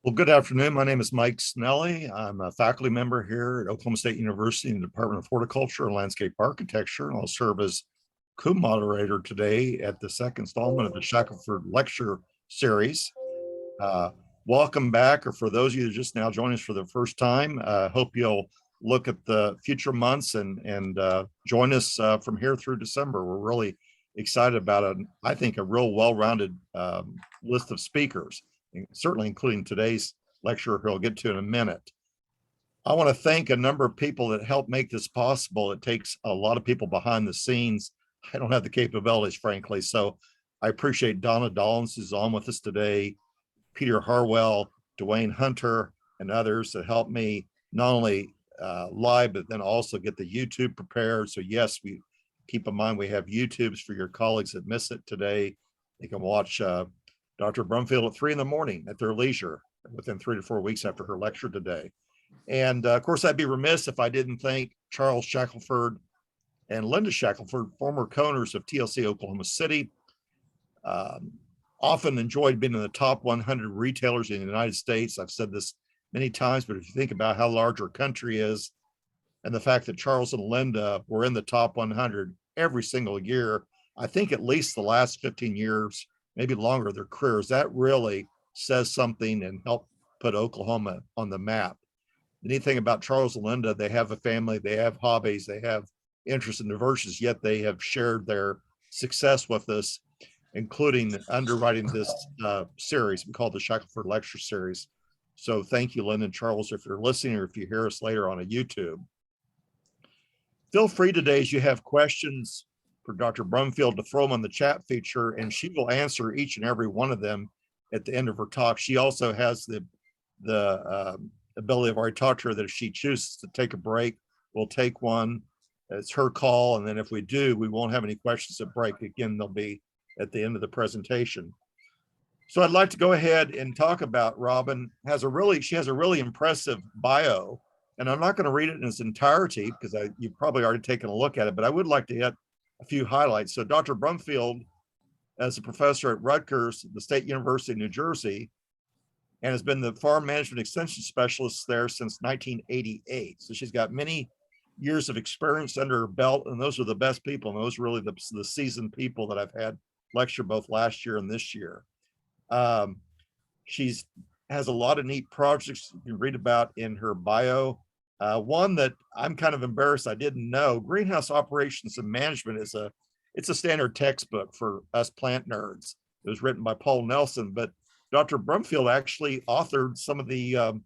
Well, good afternoon. My name is Mike Snelly. I'm a faculty member here at Oklahoma State University in the Department of Horticulture and Landscape Architecture, and I'll serve as co-moderator today at the second installment of the Shackelford Lecture Series. Welcome back, or for those of you just now joining us for the first time, hope you'll look at the future months and join us from here through December. We're really excited about I think, a real well-rounded list of speakers, certainly including today's lecturer, who I'll get to in a minute. I want to thank a number of people that helped make this possible. It takes a lot of people behind the scenes. I don't have the capabilities, frankly, so I appreciate Donna Dollins, who's on with us today, Peter Harwell, Dwayne Hunter, and others that helped me not only live, but then also get the YouTube prepared. So yes, we keep in mind we have YouTubes for your colleagues that miss it today. They can watch Dr. Brumfield at 3 in the morning at their leisure within 3 to 4 weeks after her lecture today. And of course, I'd be remiss if I didn't thank Charles Shackelford and Linda Shackelford, former co-owners of TLC Oklahoma City. Often enjoyed being in the top 100 retailers in the United States. I've said this many times, but if you think about how large our country is and the fact that Charles and Linda were in the top 100 every single year, I think at least the last 15 years, maybe longer, their careers, that really says something and helped put Oklahoma on the map. The neat thing about Charles and Linda, they have a family, they have hobbies, they have interests and diversions, yet they have shared their success with us, including underwriting this series we call the Shackelford Lecture Series. So thank you, Linda and Charles, if you're listening or if you hear us later on a YouTube. Feel free today, as you have questions for Dr. Brumfield, to throw them on the chat feature, and she will answer each and every one of them at the end of her talk. She also has the ability, I've already talked to her, that if she chooses to take a break, we'll take one. It's her call, and then if we do, we won't have any questions at break. Again, they'll be at the end of the presentation. So I'd like to go ahead and talk about Robin. She has a really impressive bio, and I'm not going to read it in its entirety because you've probably already taken a look at it, but I would like to hit a few highlights. So Dr. Brumfield, as a professor at Rutgers, the State University of New Jersey, and has been the farm management extension specialist there since 1988. So she's got many years of experience under her belt, and those are the best people, and those are really the seasoned people that I've had lecture both last year and this year. She's has a lot of neat projects you can read about in her bio. One that I'm kind of embarrassed I didn't know, Greenhouse Operations and Management, it's a standard textbook for us plant nerds. It was written by Paul Nelson, but Dr. Brumfield actually authored some of the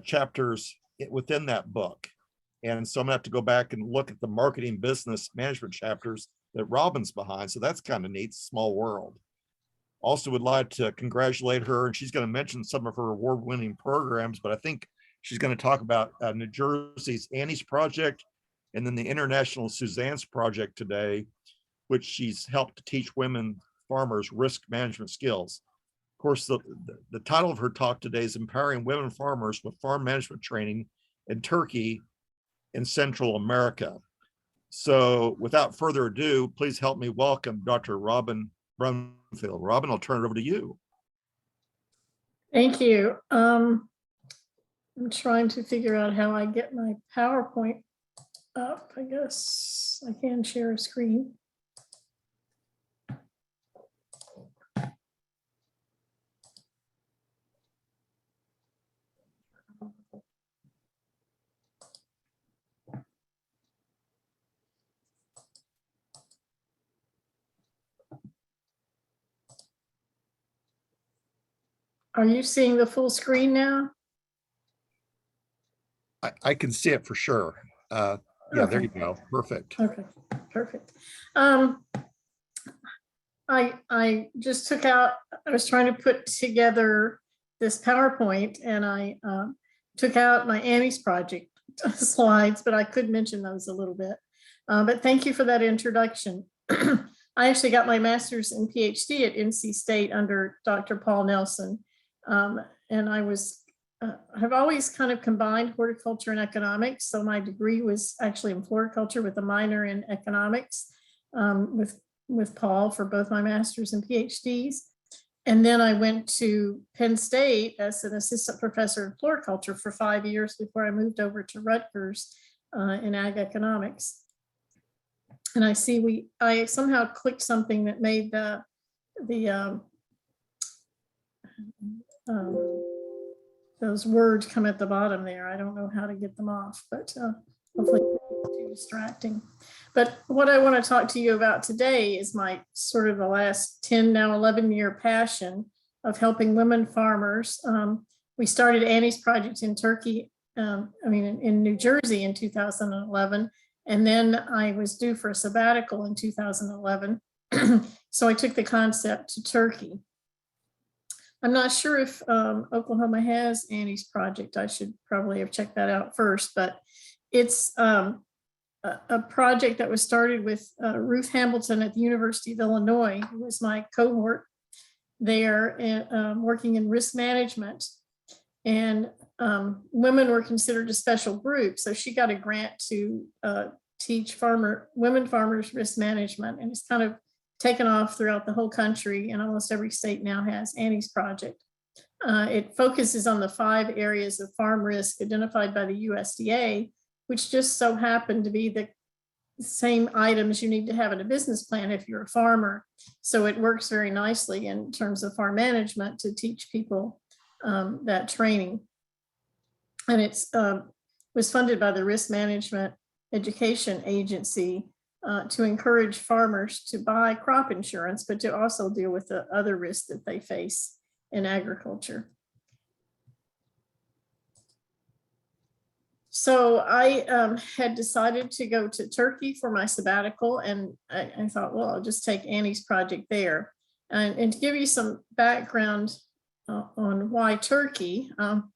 chapters within that book. And so I'm gonna have to go back and look at the marketing business management chapters that Robin's behind. So that's kind of neat, small world. Also would like to congratulate her, and she's going to mention some of her award-winning programs, but I think she's going to talk about New Jersey's Annie's Project and then the International Suzanne's Project today, which she's helped to teach women farmers risk management skills. Of course, the title of her talk today is Empowering Women Farmers with Farm Management Training in Turkey in Central America. So without further ado, please help me welcome Dr. Robin Brumfield. Robin, I'll turn it over to you. Thank you. I'm trying to figure out how I get my PowerPoint up. I guess I can share a screen. Are you seeing the full screen now? I can see it for sure. Yeah, okay. There you go. Perfect. Okay, perfect. I just took out, I was trying to put together this PowerPoint, and I took out my Annie's Project slides, but I could mention those a little bit. But thank you for that introduction. I actually got my master's and PhD at NC State under Dr. Paul Nelson. And I have always kind of combined horticulture and economics. So my degree was actually in floriculture with a minor in economics with Paul for both my master's and PhDs. And then I went to Penn State as an assistant professor in floriculture for 5 years before I moved over to Rutgers in ag economics. And I see I somehow clicked something that made those words come at the bottom there. I don't know how to get them off, but hopefully it's too distracting. But what I want to talk to you about today is my sort of the last 10, now 11-year passion of helping women farmers. We started Annie's Project in Turkey, in New Jersey in 2011. And then I was due for a sabbatical in 2011. So I took the concept to Turkey. I'm not sure if Oklahoma has Annie's Project. I should probably have checked that out first, but it's a project that was started with Ruth Hamilton at the University of Illinois, who was my cohort there, working in risk management. And women were considered a special group. So she got a grant to teach women farmers risk management, and it's kind of taken off throughout the whole country, and almost every state now has Annie's Project. It focuses on the 5 areas of farm risk identified by the USDA, which just so happen to be the same items you need to have in a business plan if you're a farmer. So it works very nicely in terms of farm management to teach people that training. And it was funded by the Risk Management Education Agency to encourage farmers to buy crop insurance, but to also deal with the other risks that they face in agriculture. So I had decided to go to Turkey for my sabbatical, and I thought, well, I'll just take Annie's Project there. And to give you some background on why Turkey, I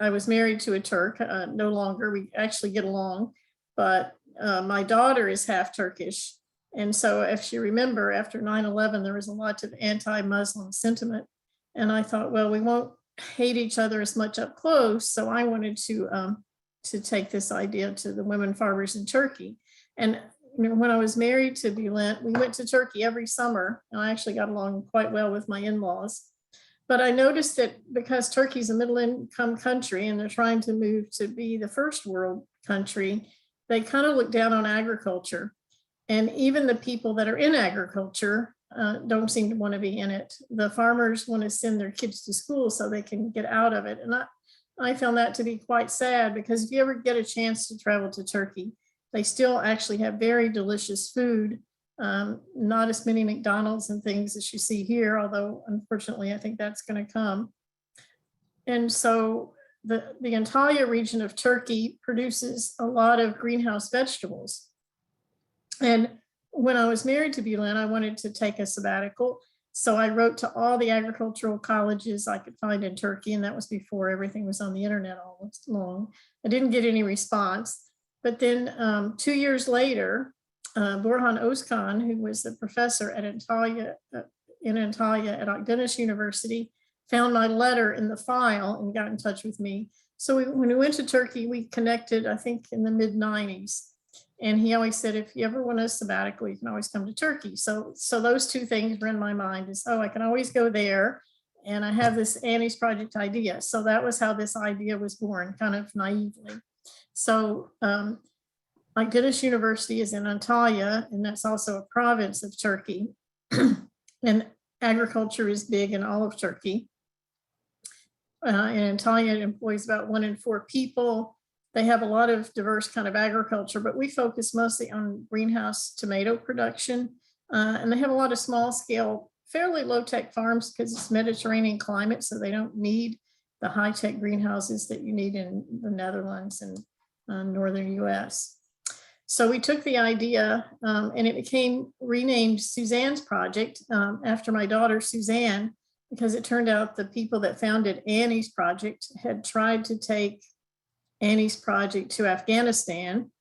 was married to a Turk, no longer, we actually get along, but my daughter is half Turkish. And so if you remember, after 9/11, there was a lot of anti-Muslim sentiment. And I thought, well, we won't hate each other as much up close. So I wanted to take this idea to the women farmers in Turkey. And when I was married to Bülent, we went to Turkey every summer, and I actually got along quite well with my in-laws. But I noticed that because Turkey's a middle-income country and they're trying to move to be the first world country, they kind of look down on agriculture. And even the people that are in agriculture don't seem to want to be in it. The farmers want to send their kids to school so they can get out of it. And I found that to be quite sad, because if you ever get a chance to travel to Turkey, they still actually have very delicious food. Not as many McDonald's and things as you see here, although unfortunately I think that's going to come. And so the entire region of Turkey produces a lot of greenhouse vegetables. And when I was married to Bülent, I wanted to take a sabbatical. So I wrote to all the agricultural colleges I could find in Turkey, and that was before everything was on the internet all long. I didn't get any response. But then 2 years later, Burhan Özkan, who was the professor at Antalya at Akdeniz University, found my letter in the file and got in touch with me. So when we went to Turkey, we connected, I think, in the mid-90s. And he always said, if you ever want a sabbatical, you can always come to Turkey. So those two things were in my mind, is, I can always go there. And I have this Annie's Project idea. So that was how this idea was born, kind of naively. So Akdeniz University is in Antalya, and that's also a province of Turkey. And agriculture is big in all of Turkey. In Antalya, it employs about 1 in 4 people. They have a lot of diverse kind of agriculture, but we focus mostly on greenhouse tomato production. And they have a lot of small scale, fairly low tech farms because it's Mediterranean climate, so they don't need the high tech greenhouses that you need in the Netherlands and northern US. So we took the idea and it became renamed Suzanne's Project after my daughter, Suzanne, because it turned out the people that founded Annie's Project had tried to take Annie's Project to Afghanistan,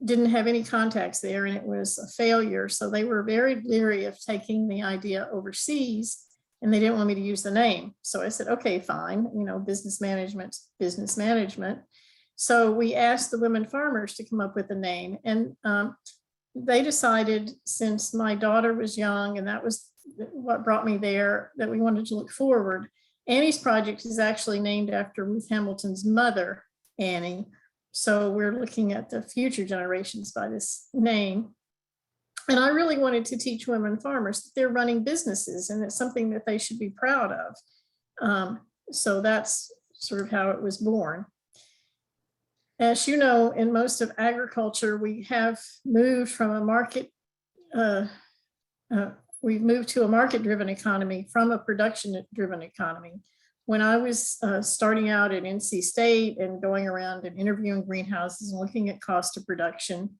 didn't have any contacts there, and it was a failure. So they were very leery of taking the idea overseas, and they didn't want me to use the name. So I said, okay, fine, business management. So we asked the women farmers to come up with a name, and they decided, since my daughter was young and that was what brought me there, that we wanted to look forward. Annie's project is actually named after Ruth Hamilton's mother, Annie. So we're looking at the future generations by this name. And I really wanted to teach women farmers that they're running businesses and it's something that they should be proud of. So that's sort of how it was born. As you know, in most of agriculture, we have moved from a market, we've moved to a market-driven economy from a production-driven economy. When I was starting out at NC State and going around and interviewing greenhouses and looking at cost of production,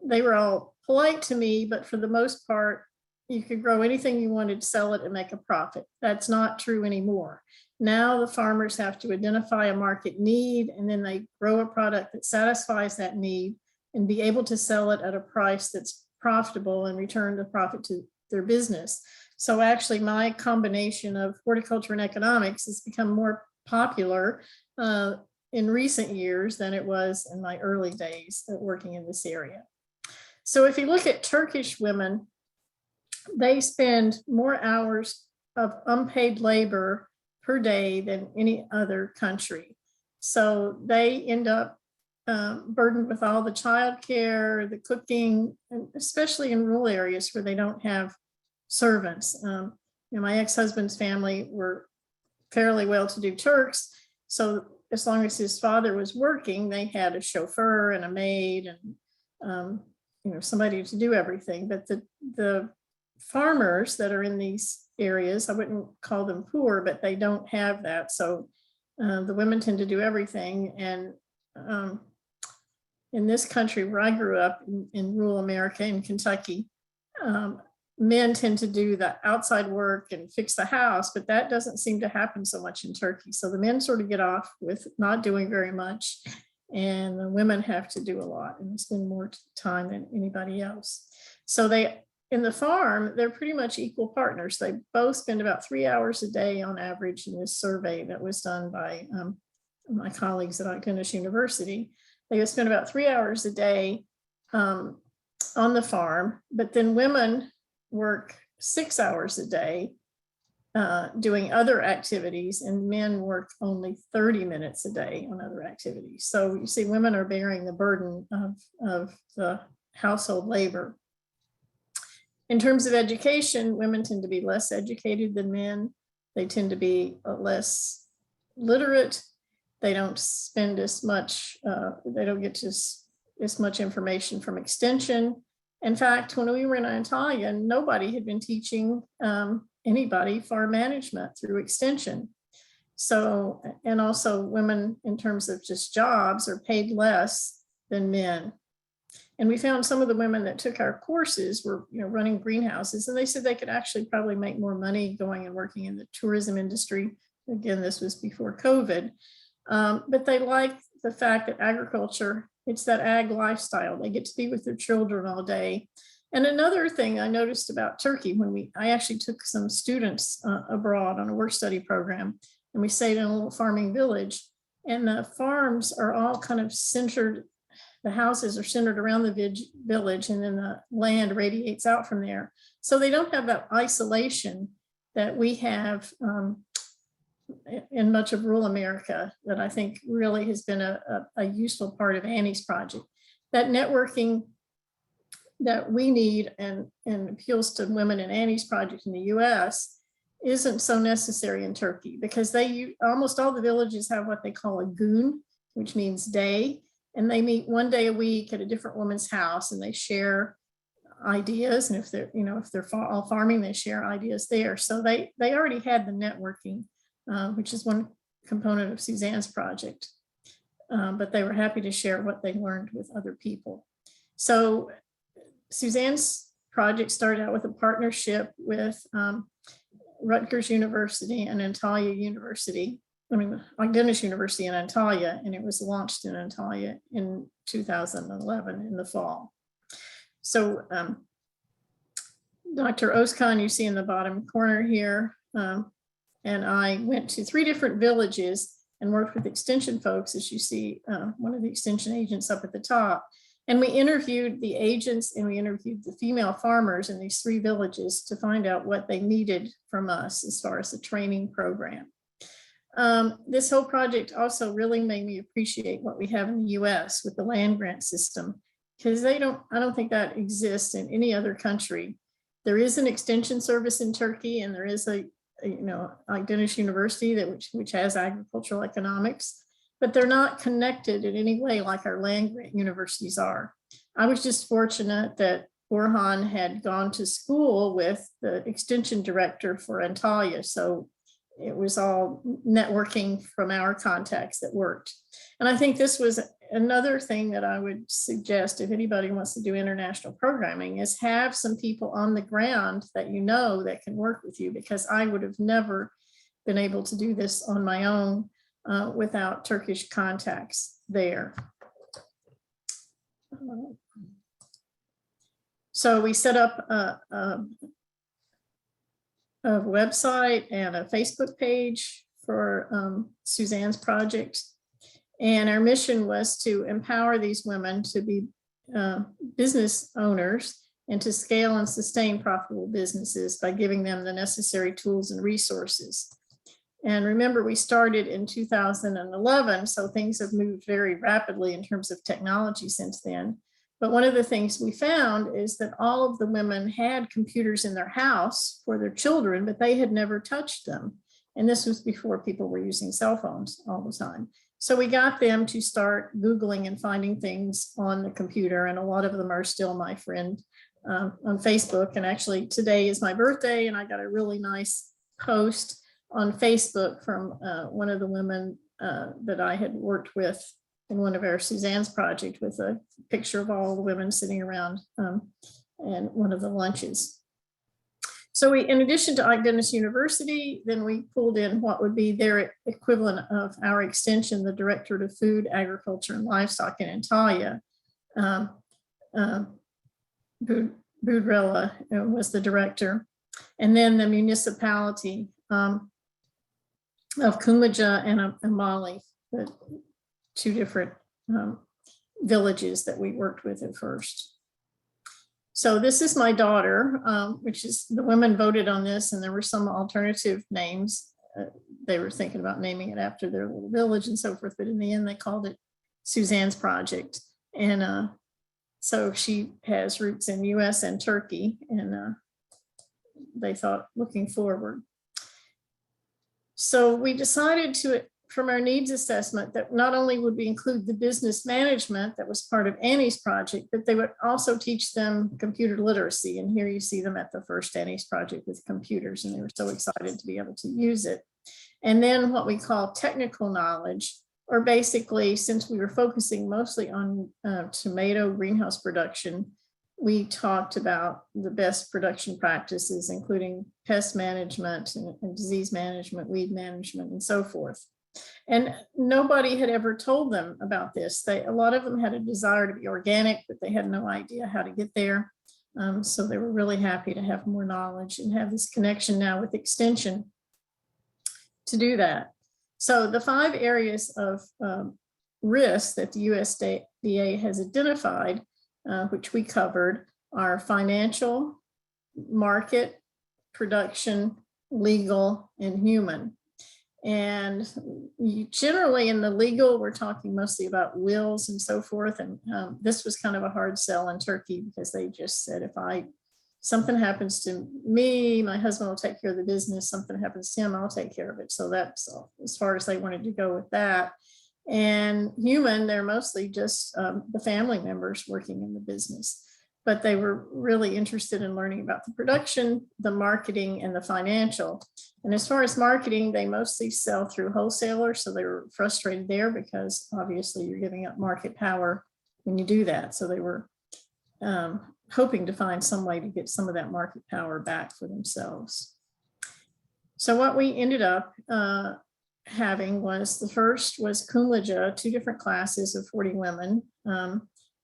they were all polite to me, but for the most part, you could grow anything you wanted, sell it and make a profit. That's not true anymore. Now the farmers have to identify a market need and then they grow a product that satisfies that need and be able to sell it at a price that's profitable and return the profit to their business. So actually my combination of horticulture and economics has become more popular in recent years than it was in my early days of working in this area. So if you look at Turkish women, they spend more hours of unpaid labor per day than any other country. So they end up burdened with all the childcare, the cooking, and especially in rural areas where they don't have servants. My ex-husband's family were fairly well-to-do Turks. So as long as his father was working, they had a chauffeur and a maid and somebody to do everything. But the farmers that are in these areas, I wouldn't call them poor, but they don't have that. So the women tend to do everything. And in this country where I grew up in rural America, in Kentucky, men tend to do the outside work and fix the house, but that doesn't seem to happen so much in Turkey. So the men sort of get off with not doing very much, and the women have to do a lot and spend more time than anybody else. So in the farm, they're pretty much equal partners. They both spend about 3 hours a day on average in this survey that was done by my colleagues at Okstate University. They spend about 3 hours a day on the farm, but then women work 6 hours a day doing other activities, and men work only 30 minutes a day on other activities. So you see, women are bearing the burden of the household labor. In terms of education, women tend to be less educated than men. They tend to be less literate. They don't spend as much, they don't get as much information from extension. In fact, when we were in Antalya, nobody had been teaching anybody farm management through extension. So, and also women in terms of just jobs are paid less than men. And we found some of the women that took our courses were running greenhouses, and they said they could actually probably make more money going and working in the tourism industry. Again, this was before COVID. But they like the fact that agriculture, it's that ag lifestyle. They get to be with their children all day. And another thing I noticed about Turkey, I actually took some students abroad on a work study program, and we stayed in a little farming village, and the farms are all kind of centered. The houses are centered around the village, and then the land radiates out from there. So they don't have that isolation that we have in much of rural America, that I think really has been a useful part of Annie's project. That networking that we need and appeals to women in Annie's project in the US isn't so necessary in Turkey, because almost all the villages have what they call a gün, which means day. And they meet one day a week at a different woman's house, and they share ideas. And if they're all farming, they share ideas there. So they already had the networking, which is one component of Suzanne's project. But they were happy to share what they learned with other people. So Suzanne's project started out with a partnership with Rutgers University and Antalya University. Okstate University in Antalya, and it was launched in Antalya in 2011 in the fall. So Dr. Özkan, you see in the bottom corner here, and I went to 3 different villages and worked with extension folks, as you see, one of the extension agents up at the top. And we interviewed the agents and we interviewed the female farmers in these 3 villages to find out what they needed from us as far as the training program. This whole project also really made me appreciate what we have in the US with the land grant system, because I don't think that exists in any other country. There is an extension service in Turkey, and there is like Dennis University which has agricultural economics, but they're not connected in any way like our land grant universities are. I was just fortunate that Orhan had gone to school with the extension director for Antalya, so it was all networking from our contacts that worked. And I think this was another thing that I would suggest if anybody wants to do international programming, is have some people on the ground that that can work with you, because I would have never been able to do this on my own without Turkish contacts there. So we set up a website and a Facebook page for Suzanne's project. And our mission was to empower these women to be business owners and to scale and sustain profitable businesses by giving them the necessary tools and resources. And remember, we started in 2011, so things have moved very rapidly in terms of technology since then. But one of the things we found is that all of the women had computers in their house for their children, but they had never touched them. And this was before people were using cell phones all the time. So we got them to start Googling and finding things on the computer. And a lot of them are still my friend on Facebook. And actually today is my birthday, and I got a really nice post on Facebook from one of the women that I had worked with in one of our Suzanne's project, with a picture of all the women sitting around and one of the lunches. So we, in addition to Dennis University, then we pulled in what would be their equivalent of our extension, the Director of Food, Agriculture, and Livestock in Antalya. Budrella was the director. And then the municipality of Kumaja and Amali, the 2 different villages that we worked with at first. So this is my daughter, which is, the women voted on this, and there were some alternative names. They were thinking about naming it after their little village and so forth, but in the end they called it Suzanne's project. And so she has roots in US and Turkey, and they thought looking forward. So we decided to, from our needs assessment, that not only would we include the business management that was part of Annie's project, but they would also teach them computer literacy. And here you see them at the first Annie's project with computers, and they were so excited to be able to use it. And then what we call technical knowledge, or basically, since we were focusing mostly on tomato greenhouse production, we talked about the best production practices, including pest management and disease management, weed management, and so forth. And nobody had ever told them about this. A lot of them had a desire to be organic, but they had no idea how to get there. So they were really happy to have more knowledge and have this connection now with Extension to do that. So the 5 areas of risk that the USDA has identified, which we covered, are financial, market, production, legal, and human. And generally in the legal, we're talking mostly about wills and so forth. And this was kind of a hard sell in Turkey, because they just said, if something happens to me, my husband will take care of the business. Something happens to him, I'll take care of it. So that's as far as they wanted to go with that. And human, they're mostly just the family members working in the business. But they were really interested in learning about the production, the marketing, and the financial. And as far as marketing, they mostly sell through wholesalers. So they were frustrated there, because obviously you're giving up market power when you do that. So they were hoping to find some way to get some of that market power back for themselves. So what we ended up having was, the first was Kumlaja, 2 different classes of 40 women.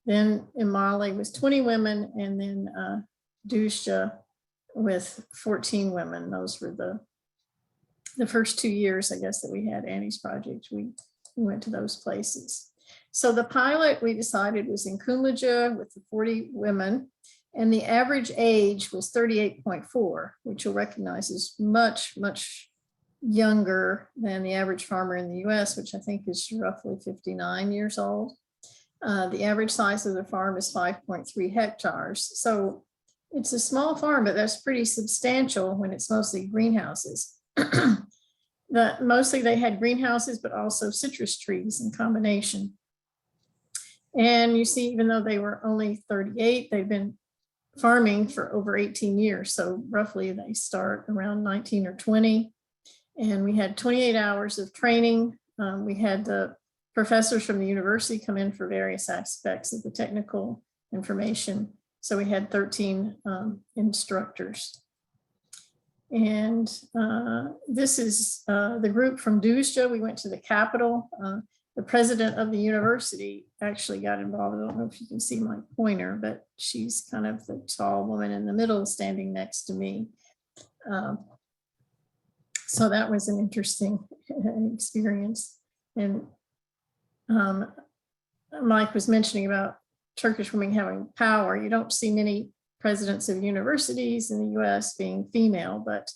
Then Imali was 20 women, and then Dusha with 14 women. Those were the first 2 years, I guess, that we had Annie's project. We went to those places. So the pilot we decided was in Coomeraga with the 40 women, and the average age was 38.4, which you'll recognize is much, much younger than the average farmer in the US, which I think is roughly 59 years old. The average size of the farm is 5.3 hectares. So it's a small farm, but that's pretty substantial when it's mostly greenhouses. Mostly they had greenhouses, but also citrus trees in combination. And you see, even though they were only 38, they've been farming for over 18 years. So roughly they start around 19 or 20. And we had 28 hours of training. We had the professors from the university come in for various aspects of the technical information. So we had 13 instructors. And this is the group from Dusja. We went to the Capitol. The president of the university actually got involved. I don't know if you can see my pointer, but she's kind of the tall woman in the middle standing next to me. So that was an interesting experience. And Mike was mentioning about Turkish women having power. You don't see many presidents of universities in the US being female, but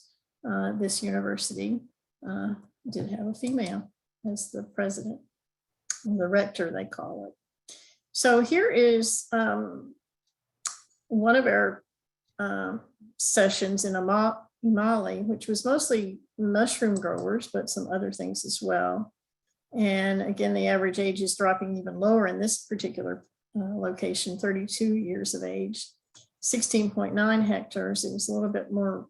this university did have a female as the president, the rector, they call it. So here is one of our sessions in Imali, which was mostly mushroom growers, but some other things as well. And again, the average age is dropping even lower in this particular location, 32 years of age, 16.9 hectares. It was a little bit more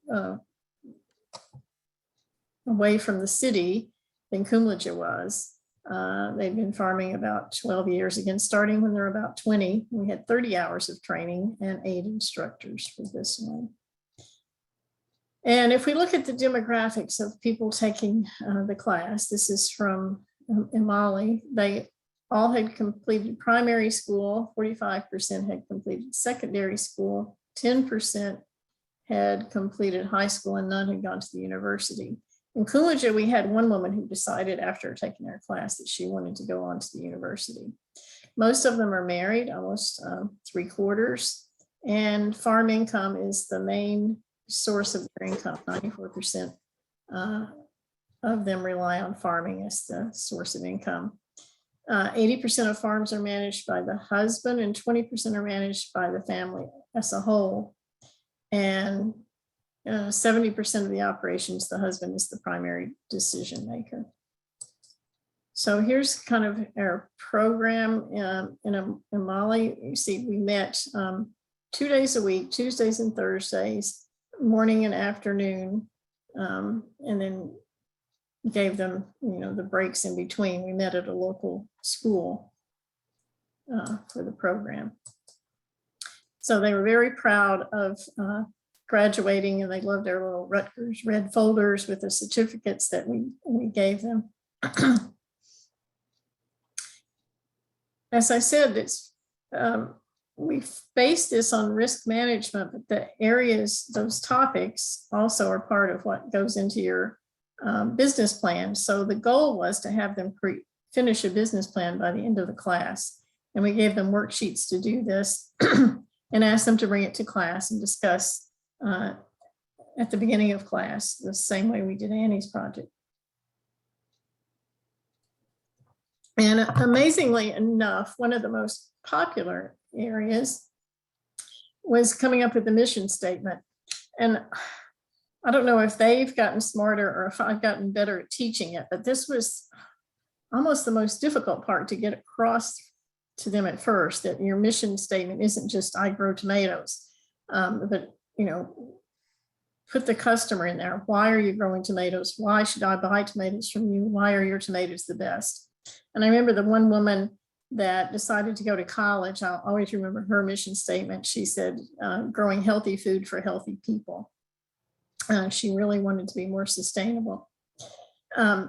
away from the city than Coomeraga was. They've been farming about 12 years, again, starting when they're about 20. We had 30 hours of training and 8 instructors for this one. And if we look at the demographics of people taking the class, this is from Imali. They all had completed primary school, 45% had completed secondary school, 10% had completed high school, and none had gone to the university. In Coomeraga, we had one woman who decided after taking our class that she wanted to go on to the university. Most of them are married, almost 3/4, and farm income is the main source of their income. 94% of them rely on farming as the source of income. 80% of farms are managed by the husband and 20% are managed by the family as a whole. And 70% of the operations, the husband is the primary decision maker. So here's kind of our program in Imali. You see, we met 2 days a week, Tuesdays and Thursdays, morning and afternoon, and then gave them, the breaks in between. We met at a local school for the program. So they were very proud of graduating, and they loved their little Rutgers red folders with the certificates that we gave them. As I said, it's we based this on risk management, but the areas, those topics also are part of what goes into your business plan. So the goal was to have them finish a business plan by the end of the class. And we gave them worksheets to do this and asked them to bring it to class and discuss at the beginning of class, the same way we did Annie's project. And amazingly enough, one of the most popular areas was coming up with the mission statement. And I don't know if they've gotten smarter or if I've gotten better at teaching it, but this was almost the most difficult part to get across to them at first, that your mission statement isn't just I grow tomatoes, but put the customer in there. Why are you growing tomatoes? Why should I buy tomatoes from you? Why are your tomatoes the best? And I remember the one woman that decided to go to college. I'll always remember her mission statement. She said, growing healthy food for healthy people. She really wanted to be more sustainable.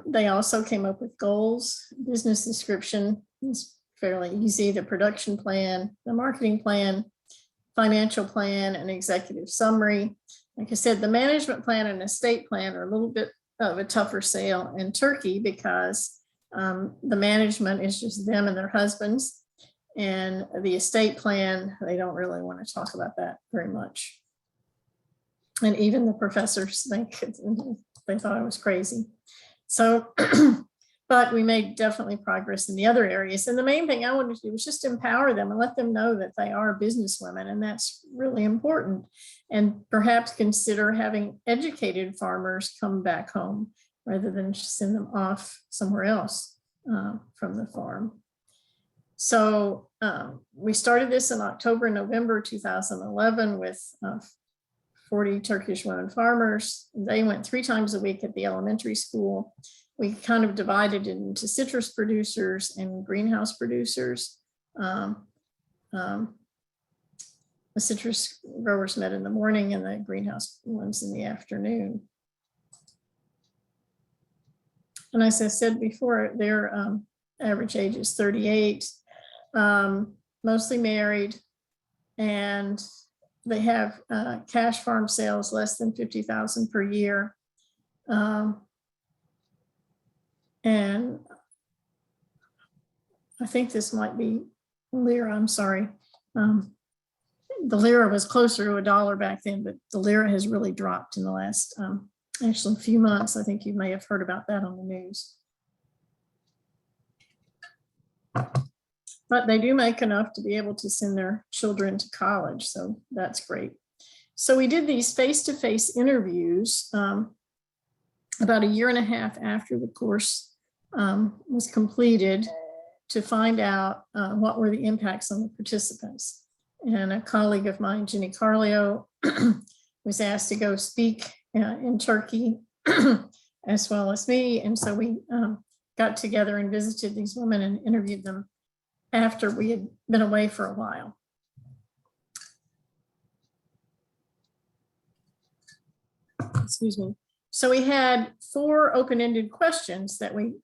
They also came up with goals, business description is fairly easy, the production plan, the marketing plan, financial plan, and executive summary. Like I said, the management plan and estate plan are a little bit of a tougher sale in Turkey because The management is just them and their husbands. And the estate plan, they don't really want to talk about that very much. And even the professors think they thought I was crazy. So, but we made definitely progress in the other areas. And the main thing I wanted to do was just empower them and let them know that they are businesswomen, and that's really important. And perhaps consider having educated farmers come back home rather than just send them off somewhere else from the farm. So we started this in October and November 2011 with 40 Turkish women farmers. They went 3 times a week at the elementary school. We kind of divided it into citrus producers and greenhouse producers. The citrus growers met in the morning and the greenhouse ones in the afternoon. And as I said before, their average age is 38, mostly married, and they have cash farm sales less than 50,000 per year. And I think this might be lira, I'm sorry. The lira was closer to $1 back then, but the lira has really dropped in the last actually few months. I think you may have heard about that on the news. But they do make enough to be able to send their children to college, so that's great. So we did these face-to-face interviews about 1.5 years after the course was completed to find out what were the impacts on the participants. And a colleague of mine, Jenny Carlio, was asked to go speak in Turkey as well as me. And so we got together and visited these women and interviewed them after we had been away for a while. Excuse me. So we had 4 open-ended questions that we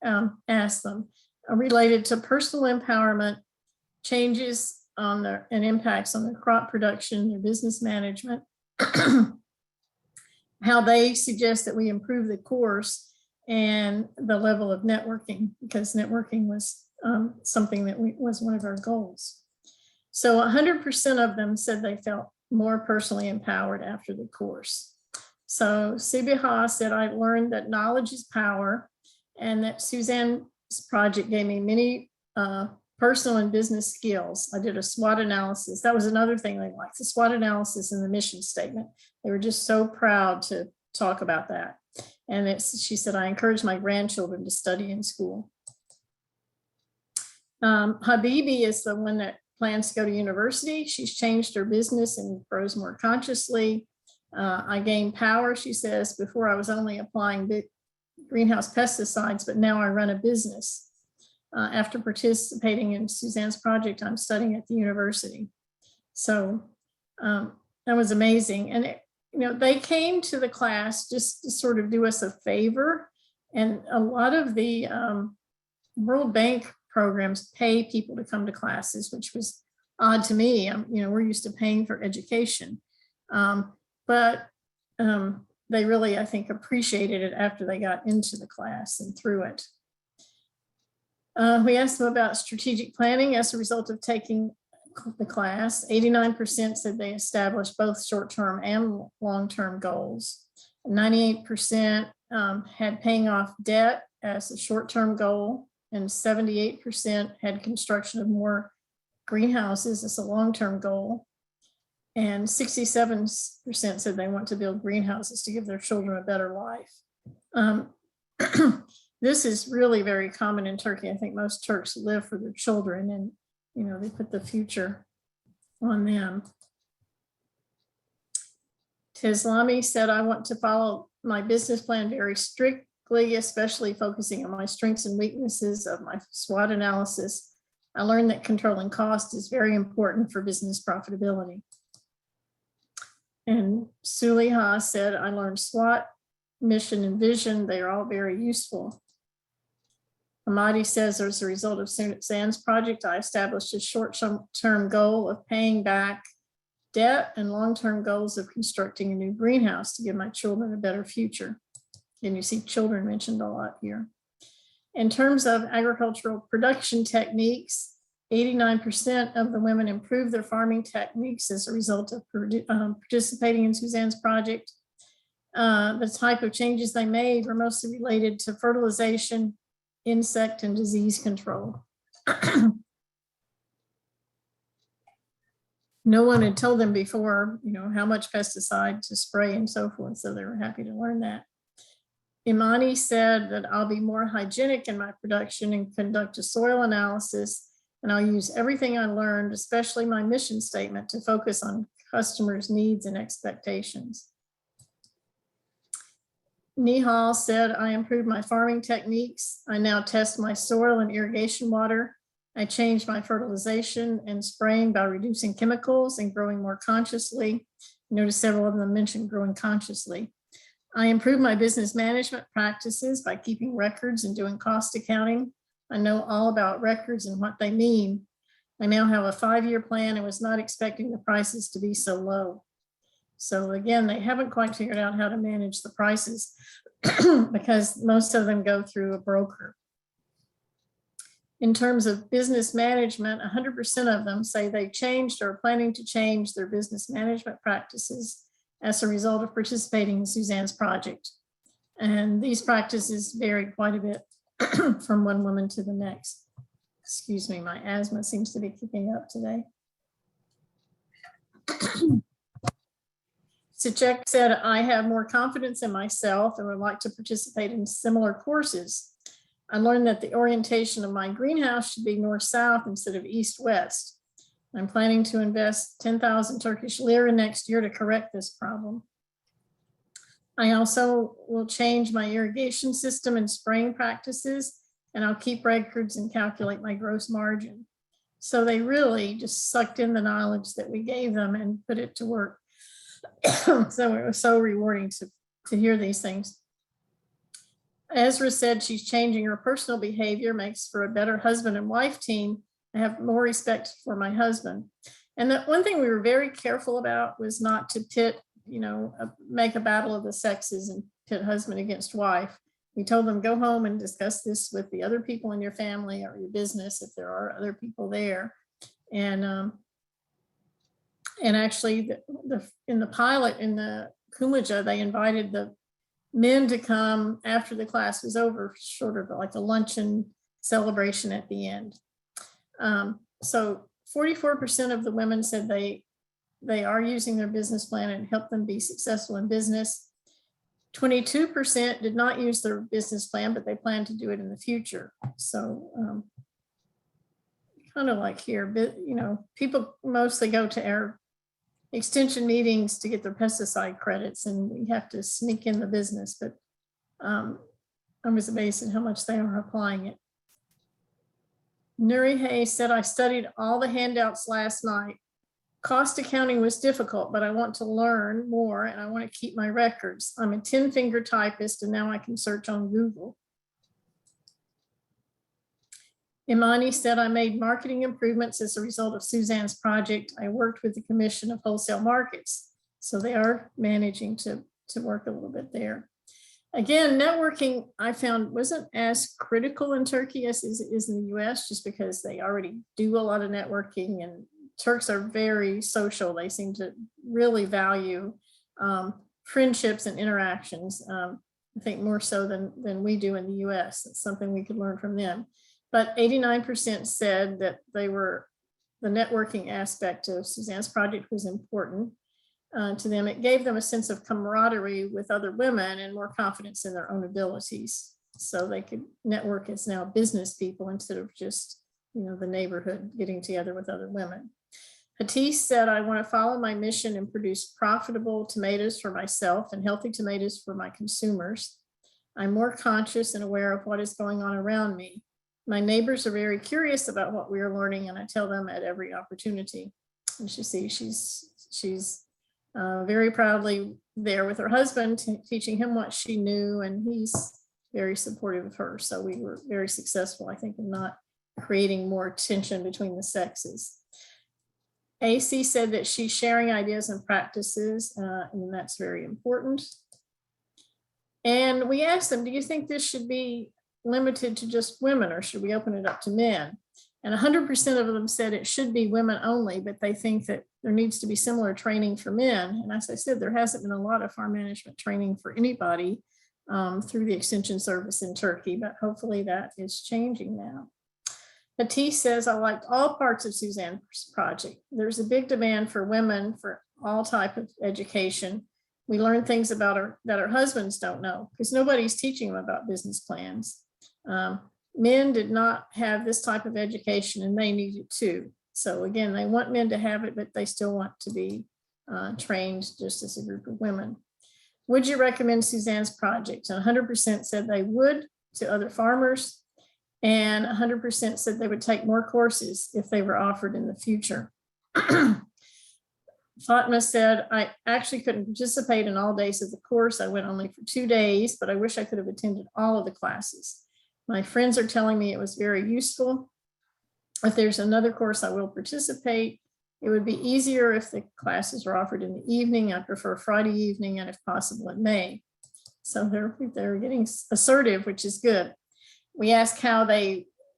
asked them related to personal empowerment, changes on their and impacts on their crop production, their business management, how they suggest that we improve the course, and the level of networking, because networking was something that was one of our goals. So 100% of them said they felt more personally empowered after the course. So Sibiha said, I learned that knowledge is power, and that Suzanne's project gave me many personal and business skills. I did a SWOT analysis. That was another thing they liked, the SWOT analysis and the mission statement. They were just so proud to talk about that. And she said, I encourage my grandchildren to study in school. Habibi is the one that plans to go to university. She's changed her business and grows more consciously. I gained power, she says. Before I was only applying big greenhouse pesticides, but now I run a business. After participating in Suzanne's project, I'm studying at the university. So that was amazing. And they came to the class just to sort of do us a favor. And a lot of the World Bank programs pay people to come to classes, which was odd to me. We're used to paying for education. But they really, I think, appreciated it after they got into the class and through it. We asked them about strategic planning as a result of taking the class. 89% said they established both short-term and long-term goals. 98% had paying off debt as a short-term goal, and 78% had construction of more greenhouses as a long-term goal. And 67% said they want to build greenhouses to give their children a better life. This is really very common in Turkey. I think most Turks live for their children, and they put the future on them. Teslami said, I want to follow my business plan very strictly, especially focusing on my strengths and weaknesses of my SWOT analysis. I learned that controlling cost is very important for business profitability. And Suliha said, I learned SWOT, mission, and vision. They are all very useful. Amadi says, as a result of Suzanne's project, I established a short-term goal of paying back debt and long-term goals of constructing a new greenhouse to give my children a better future. And you see children mentioned a lot here. In terms of agricultural production techniques, 89% of the women improved their farming techniques as a result of participating in Suzanne's project. The type of changes they made were mostly related to fertilization, insect and disease control. No one had told them before, how much pesticide to spray and so forth, so they were happy to learn that. Imani said that I'll be more hygienic in my production and conduct a soil analysis, and I'll use everything I learned, especially my mission statement, to focus on customers' needs and expectations. Nihal said, I improved my farming techniques. I now test my soil and irrigation water. I changed my fertilization and spraying by reducing chemicals and growing more consciously. Notice several of them mentioned growing consciously. I improved my business management practices by keeping records and doing cost accounting. I know all about records and what they mean. I now have a 5-year plan and was not expecting the prices to be so low. So again, they haven't quite figured out how to manage the prices because most of them go through a broker. In terms of business management, 100% of them say they changed or are planning to change their business management practices as a result of participating in Suzanne's project. And these practices vary quite a bit from one woman to the next. Excuse me, my asthma seems to be kicking up today. Sachek said, I have more confidence in myself and would like to participate in similar courses. I learned that the orientation of my greenhouse should be north-south instead of east-west. I'm planning to invest 10,000 Turkish lira next year to correct this problem. I also will change my irrigation system and spraying practices, and I'll keep records and calculate my gross margin. So they really just sucked in the knowledge that we gave them and put it to work. So it was so rewarding to hear these things. Ezra said she's changing her personal behavior, makes for a better husband and wife team. I have more respect for my husband. And the one thing we were very careful about was not to pit, make a battle of the sexes and pit husband against wife. We told them, go home and discuss this with the other people in your family or your business if there are other people there. And actually, in the pilot in the Kumaja, they invited the men to come after the class was over, sort of like a luncheon celebration at the end. So 44% of the women said they are using their business plan and help them be successful in business. 22% did not use their business plan, but they plan to do it in the future. So kind of like here, but people mostly go to our extension meetings to get their pesticide credits, and we have to sneak in the business, but I was amazed at how much they are applying it. Nuri Hay said, I studied all the handouts last night. Cost accounting was difficult, but I want to learn more and I want to keep my records. I'm a 10-finger typist and now I can search on Google. Imani said, I made marketing improvements as a result of Suzanne's project. I worked with the Commission of Wholesale Markets. So they are managing to work a little bit there. Again, networking, I found, wasn't as critical in Turkey as it is in the US, just because they already do a lot of networking, and Turks are very social. They seem to really value friendships and interactions, I think more so than we do in the US. It's something we could learn from them. But 89% said that the networking aspect of Suzanne's project was important to them. It gave them a sense of camaraderie with other women and more confidence in their own abilities. So they could network as now business people instead of just, the neighborhood getting together with other women. Hatice said, I want to follow my mission and produce profitable tomatoes for myself and healthy tomatoes for my consumers. I'm more conscious and aware of what is going on around me. My neighbors are very curious about what we are learning, and I tell them at every opportunity. And she's very proudly there with her husband, teaching him what she knew, and he's very supportive of her. So we were very successful, I think, in not creating more tension between the sexes. AC said that she's sharing ideas and practices, and that's very important. And we asked them, do you think this should be limited to just women, or should we open it up to men? And 100% of them said it should be women only, but they think that there needs to be similar training for men. And as I said, there hasn't been a lot of farm management training for anybody through the Extension Service in Turkey, but hopefully that is changing now. Patty says, I liked all parts of Suzanne's project. There's a big demand for women for all type of education. We learn things about her that our husbands don't know, because nobody's teaching them about business plans. Men did not have this type of education, and they need it too. So again, they want men to have it, but they still want to be trained just as a group of women. Would you recommend Suzanne's project? And 100% said they would to other farmers, and 100% said they would take more courses if they were offered in the future. Fatma said, I actually couldn't participate in all days of the course. I went only for 2 days, but I wish I could have attended all of the classes. My friends are telling me it was very useful. If there's another course, I will participate. It would be easier if the classes were offered in the evening. I prefer Friday evening, and if possible in May. So they're getting assertive, which is good. We asked how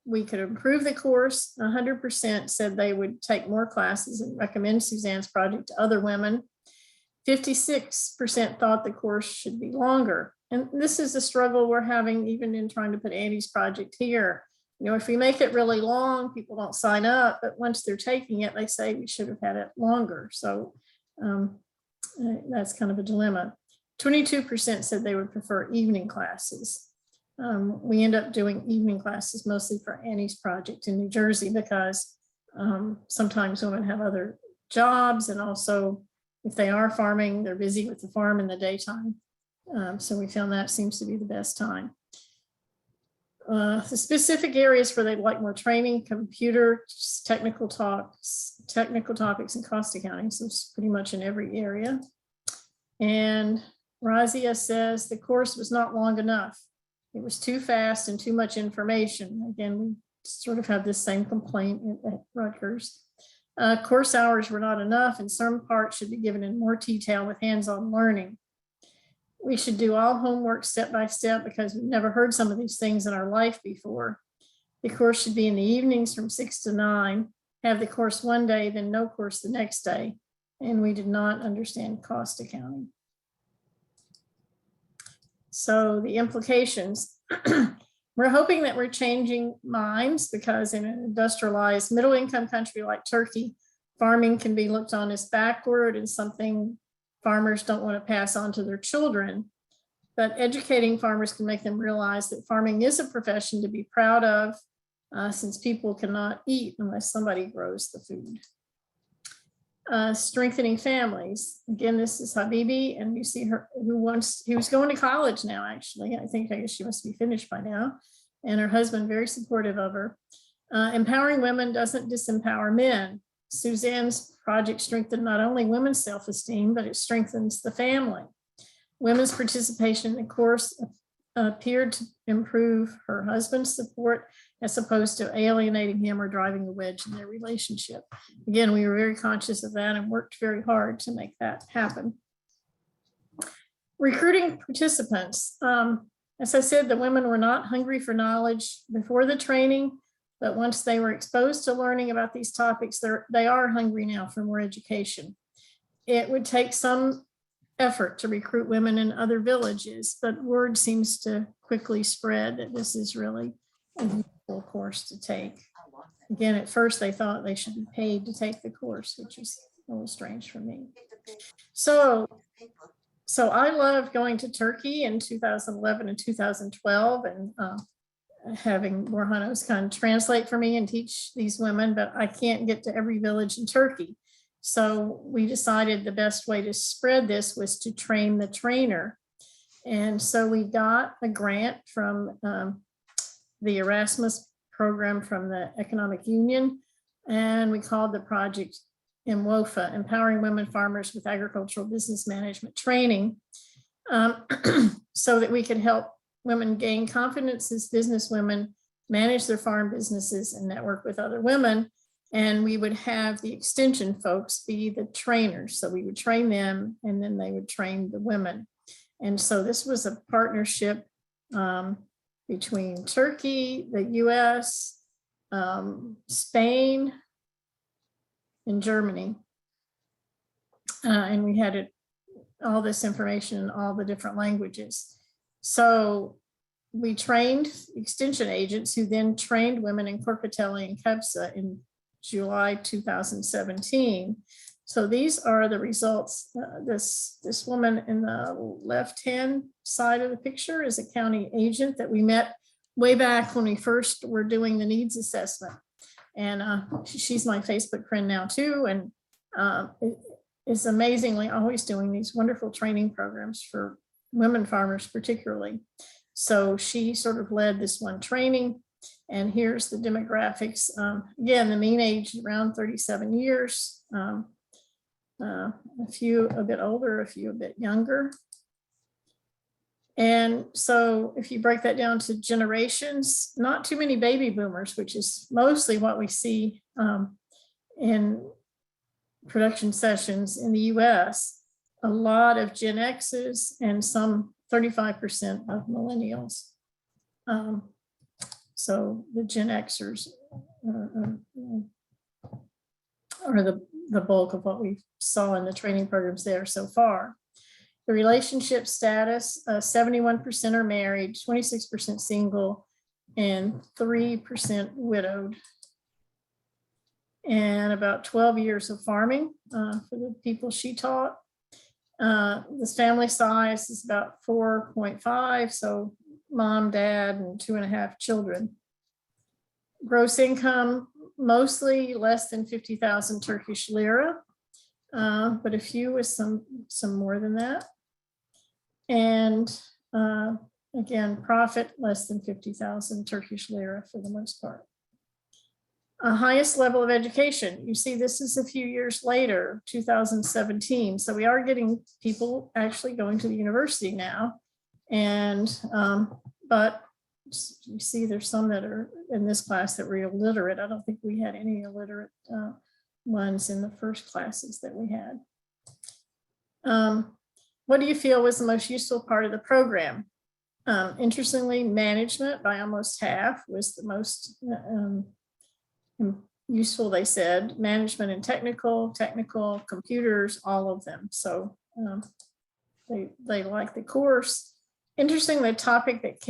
we could improve the course. 100% said they would take more classes and recommend Suzanne's project to other women. 56% thought the course should be longer. And this is a struggle we're having even in trying to put Andy's project here. You know, if we make it really long, people don't sign up, but once they're taking it, they say we should have had it longer. So that's kind of a dilemma. 22% said they would prefer evening classes. We end up doing evening classes mostly for Annie's project in New Jersey, because sometimes women have other jobs, and also if they are farming, they're busy with the farm in the daytime. So we found that seems to be the best time. The specific areas where they'd like more training: computer, technical topics, and cost accounting. So it's pretty much in every area. And Razia says the course was not long enough. It was too fast and too much information. Again, we sort of have this same complaint at Rutgers. Course hours were not enough, and some parts should be given in more detail with hands-on learning. We should do all homework step by step, because we've never heard some of these things in our life before. The course should be in the evenings from 6 to 9, have the course one day, then no course the next day. And we did not understand cost accounting. So the implications, we're hoping that we're changing minds, because in an industrialized middle income country like Turkey, farming can be looked on as backward and something farmers don't want to pass on to their children. But educating farmers can make them realize that farming is a profession to be proud of, since people cannot eat unless somebody grows the food. Strengthening families. Again, this is Habibi, and you see her, he was going to college now, actually. I guess she must be finished by now. And her husband, very supportive of her. Empowering women doesn't disempower men. Suzanne's project strengthened not only women's self-esteem, but it strengthens the family. Women's participation in the course appeared to improve her husband's support, as opposed to alienating him or driving a wedge in their relationship. Again, we were very conscious of that and worked very hard to make that happen. Recruiting participants. As I said, the women were not hungry for knowledge before the training, but once they were exposed to learning about these topics, they are hungry now for more education. It would take some effort to recruit women in other villages, but word seems to quickly spread that this is really a useful course to take. Again, at first they thought they should be paid to take the course, which is a little strange for me. So I loved going to Turkey in 2011 and 2012, and having Borhanos kind of translate for me and teach these women, but I can't get to every village in Turkey. So we decided the best way to spread this was to train the trainer. And so we got a grant from the Erasmus program from the Economic Union, and we called the project MWOFA, Empowering Women Farmers with Agricultural Business Management Training, so that we could help women gain confidence as business women, manage their farm businesses, and network with other women. And we would have the extension folks be the trainers. So we would train them, and then they would train the women. And so this was a partnership between Turkey, the US, Spain, and Germany. And we had all this information in all the different languages. So we trained extension agents who then trained women in Corcatelli and Kebsa in July 2017. So these are the results. This woman in the left-hand side of the picture is a county agent that we met way back when we first were doing the needs assessment. And she's my Facebook friend now too. And is amazingly always doing these wonderful training programs for women farmers particularly. So she sort of led this one training. And here's the demographics. Again, the mean age around 37 years. A few a bit older, a few a bit younger. And so if you break that down to generations, not too many baby boomers, which is mostly what we see in production sessions in the US, a lot of Gen X's and some 35% of millennials. So the Gen Xers are the bulk of what we saw in the training programs there so far. The relationship status, 71% are married, 26% single, and 3% widowed. And about 12 years of farming for the people she taught. This family size is about 4.5, so mom, dad, and 2.5 children. Gross income, mostly less than 50,000 Turkish lira, but a few with some more than that. And again, profit less than 50,000 Turkish lira for the most part. Highest level of education. You see, this is a few years later, 2017. So we are getting people actually going to the university now. And, but you see there's some that are in this class that were illiterate. I don't think we had any illiterate ones in the first classes that we had. What do you feel was the most useful part of the program? Interestingly, management by almost half was the most useful, they said. Management and technical, computers, all of them. So they liked the course. Interesting, the topic that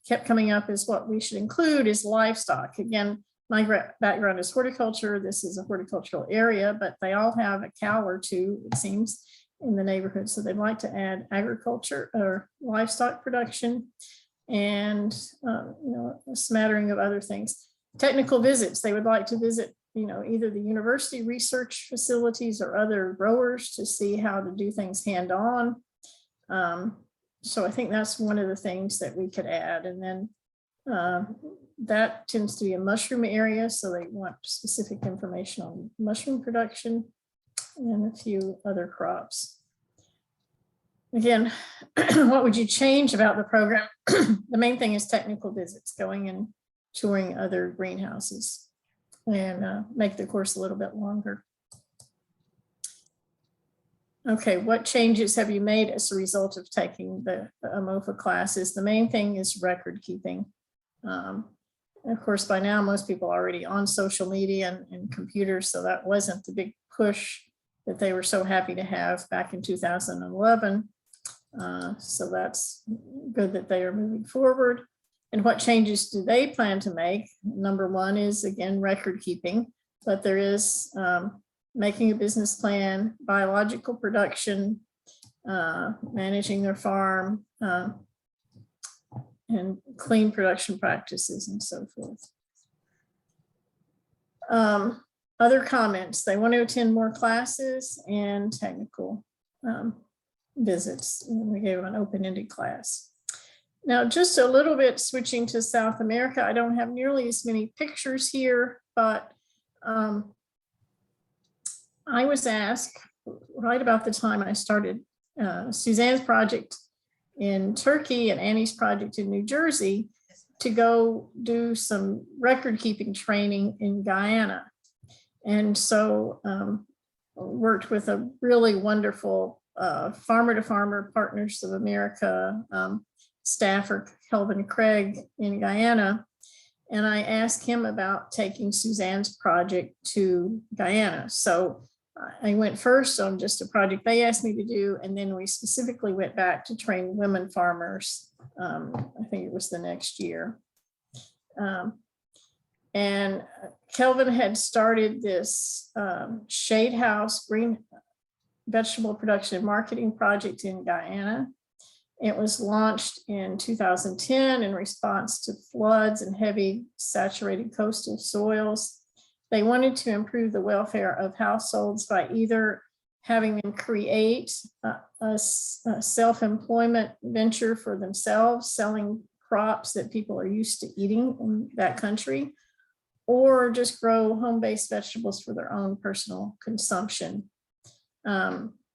kept coming up is what we should include is livestock. Again, my background is horticulture. This is a horticultural area, but they all have a cow or two, it seems, in the neighborhood. So they'd like to add agriculture or livestock production and a smattering of other things. Technical visits, they would like to visit, either the university research facilities or other growers to see how to do things hand-on. So I think that's one of the things that we could add. And then that tends to be a mushroom area. So they want specific information on mushroom production and a few other crops. Again, what would you change about the program? The main thing is technical visits, going and touring other greenhouses and make the course a little bit longer. Okay, what changes have you made as a result of taking the AMOFA classes? The main thing is record keeping. Of course, by now, most people are already on social media and computers, so that wasn't the big push that they were so happy to have back in 2011. So that's good that they are moving forward. And what changes do they plan to make? Number one is, again, record keeping, but there is making a business plan, biological production, managing their farm, and clean production practices and so forth. Other comments, they want to attend more classes and technical visits. And we gave them an open-ended class. Now, just a little bit switching to South America, I don't have nearly as many pictures here, but I was asked right about the time I started Suzanne's project in Turkey and Annie's project in New Jersey to go do some record keeping training in Guyana. And so worked with a really wonderful Farmer to Farmer Partners of America staffer, Kelvin Craig in Guyana. And I asked him about taking Suzanne's project to Guyana. So I went first on just a project they asked me to do, and then we specifically went back to train women farmers. I think it was the next year. And Kelvin had started this shade house green vegetable production and marketing project in Guyana. It was launched in 2010 in response to floods and heavy saturated coastal soils. They wanted to improve the welfare of households by either having them create a self-employment venture for themselves, selling crops that people are used to eating in that country, or just grow home-based vegetables for their own personal consumption.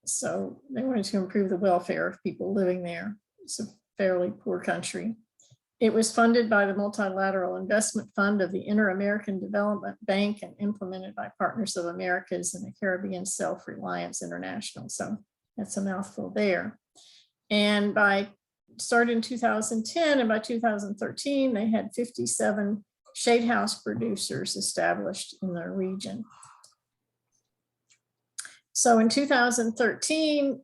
So they wanted to improve the welfare of people living there. It's a fairly poor country. It was funded by the Multilateral Investment Fund of the Inter-American Development Bank and implemented by Partners of Americas and the Caribbean Self-Reliance International. So that's a mouthful there. And started in 2010, and by 2013, they had 57 shade house producers established in their region. So in 2013,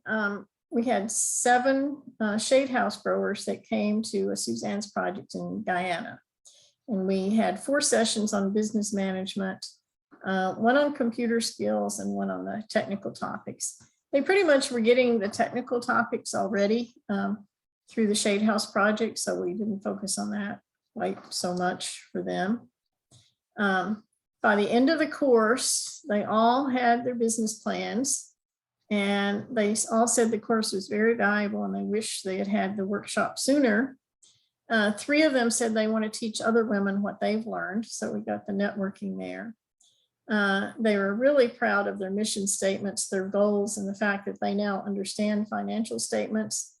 we had 7 shade house growers that came to a Suzanne's project in Guyana. And we had 4 sessions on business management, 1 on computer skills and 1 on the technical topics. They pretty much were getting the technical topics already through the shade house project, so we didn't focus on that quite so much for them. By the end of the course, they all had their business plans, and they all said the course was very valuable and they wish they had had the workshop sooner. 3 of them said they want to teach other women what they've learned, so we got the networking there. They were really proud of their mission statements, their goals, and the fact that they now understand financial statements.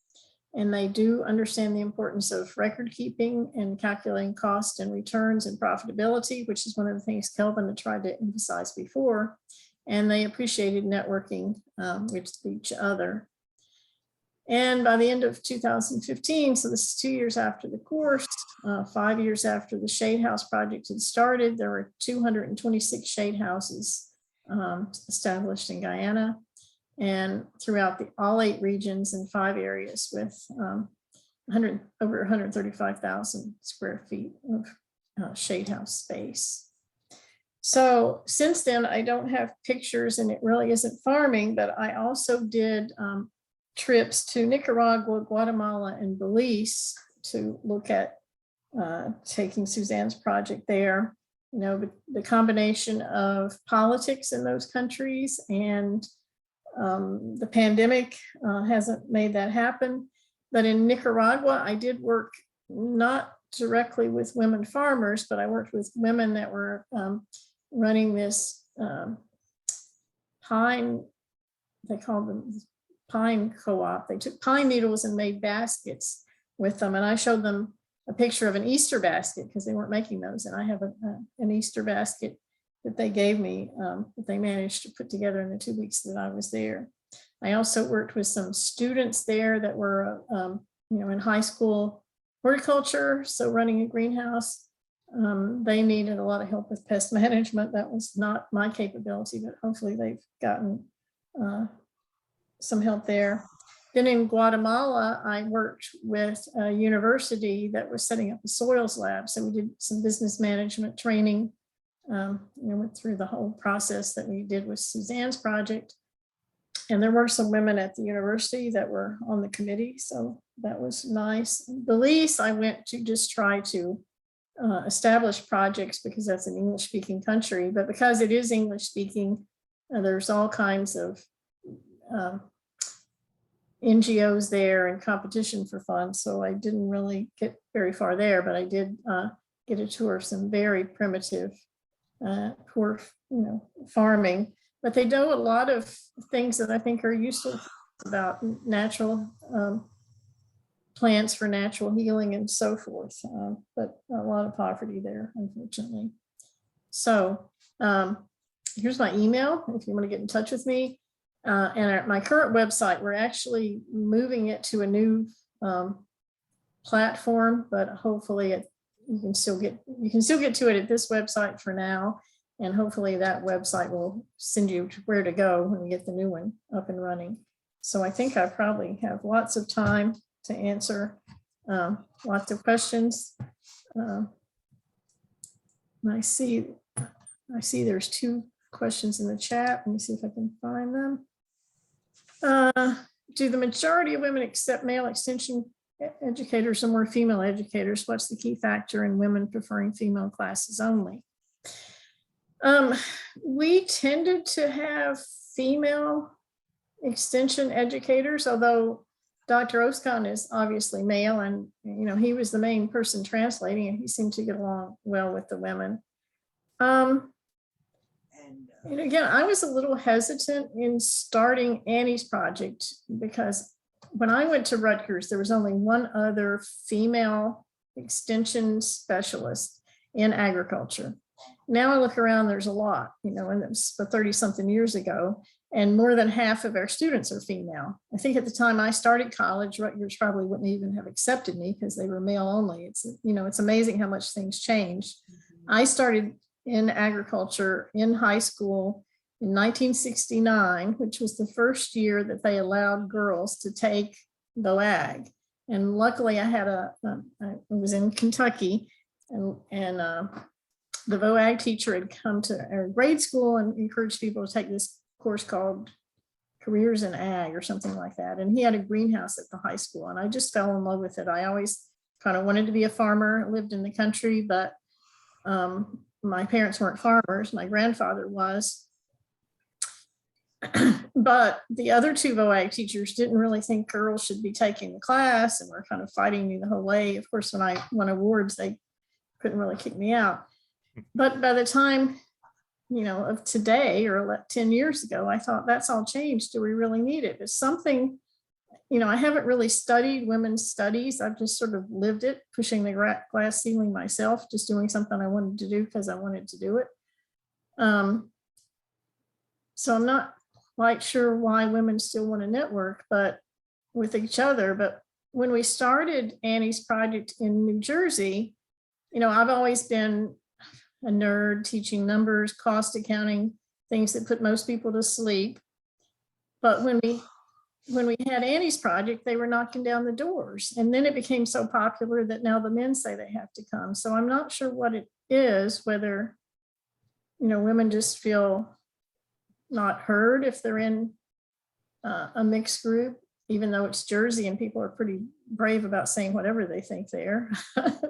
And they do understand the importance of record keeping and calculating cost and returns and profitability, which is one of the things Kelvin had tried to emphasize before. And they appreciated networking with each other. And by the end of 2015, so this is 2 years after the course, 5 years after the shade house project had started, there were 226 shade houses established in Guyana, and throughout all 8 regions in 5 areas with over 135,000 square feet of shade house space. So since then, I don't have pictures, and it really isn't farming, but I also did trips to Nicaragua, Guatemala, and Belize to look at taking Suzanne's project there. You know, the combination of politics in those countries and the pandemic hasn't made that happen. But in Nicaragua, I did work not directly with women farmers, but I worked with women that were running this pine, they call them pine co-op. They took pine needles and made baskets with them. And I showed them a picture of an Easter basket because they weren't making those. And I have an Easter basket that they gave me that they managed to put together in the 2 weeks that I was there. I also worked with some students there that were, in high school horticulture, so running a greenhouse. They needed a lot of help with pest management. That was not my capability, but hopefully they've gotten some help there. Then in Guatemala, I worked with a university that was setting up a soils lab. So we did some business management training. Went through the whole process that we did with Suzanne's project. And there were some women at the university that were on the committee, so that was nice. Belize, I went to just try to establish projects because that's an English-speaking country, but because it is English-speaking, there's all kinds of NGOs there and competition for funds, so I didn't really get very far there, but I did get a tour of some very primitive poor, farming, but they do a lot of things that I think are useful about natural plants for natural healing and so forth, but a lot of poverty there, unfortunately. So here's my email if you want to get in touch with me. And my current website, we're actually moving it to a new platform, but hopefully you can still get to it at this website for now. And hopefully that website will send you to where to go when we get the new one up and running. So I think I probably have lots of time to answer lots of questions. I see there's 2 questions in the chat. Let me see if I can find them. Do the majority of women accept male extension educators or more female educators? What's the key factor in women preferring female classes only? We tended to have female extension educators, although Dr. Okstate is obviously male, and he was the main person translating, and he seemed to get along well with the women. And again, I was a little hesitant in starting Annie's project because when I went to Rutgers, there was only one other female extension specialist in agriculture. Now I look around, there's a lot, and it's 30-something years ago, and more than half of our students are female. I think at the time I started college, Rutgers probably wouldn't even have accepted me because they were male only. It's amazing how much things change. I started in agriculture in high school in 1969, which was the first year that they allowed girls to take BOAG. And luckily I was in Kentucky, and the BOAG teacher had come to our grade school and encouraged people to take this course called Careers in Ag or something like that. And he had a greenhouse at the high school, and I just fell in love with it. I always kind of wanted to be a farmer, lived in the country, but my parents weren't farmers. My grandfather was. But the other 2 BOAG teachers didn't really think girls should be taking the class and were kind of fighting me the whole way. Of course, when I won awards, they couldn't really kick me out. But by the time, of today or 10 years ago, I thought that's all changed. Do we really need it? It's something, I haven't really studied women's studies. I've just sort of lived it, pushing the glass ceiling myself, just doing something I wanted to do because I wanted to do it. So I'm not quite sure why women still want to network, but with each other. But when we started Annie's project in New Jersey, I've always been a nerd teaching numbers, cost accounting, things that put most people to sleep. But when we had Annie's project, they were knocking down the doors. And then it became so popular that now the men say they have to come. So I'm not sure what it is, whether, women just feel not heard if they're in a mixed group, even though it's Jersey and people are pretty brave about saying whatever they think they are.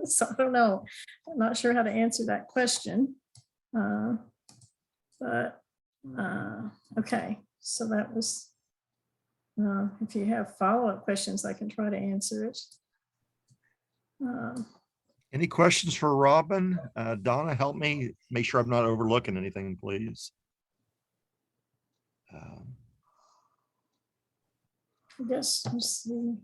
So I don't know. I'm not sure how to answer that question. Okay, so that was, if you have follow-up questions, I can try to answer it. Any questions for Robin? Donna, help me make sure I'm not overlooking anything, please. I guess let's see.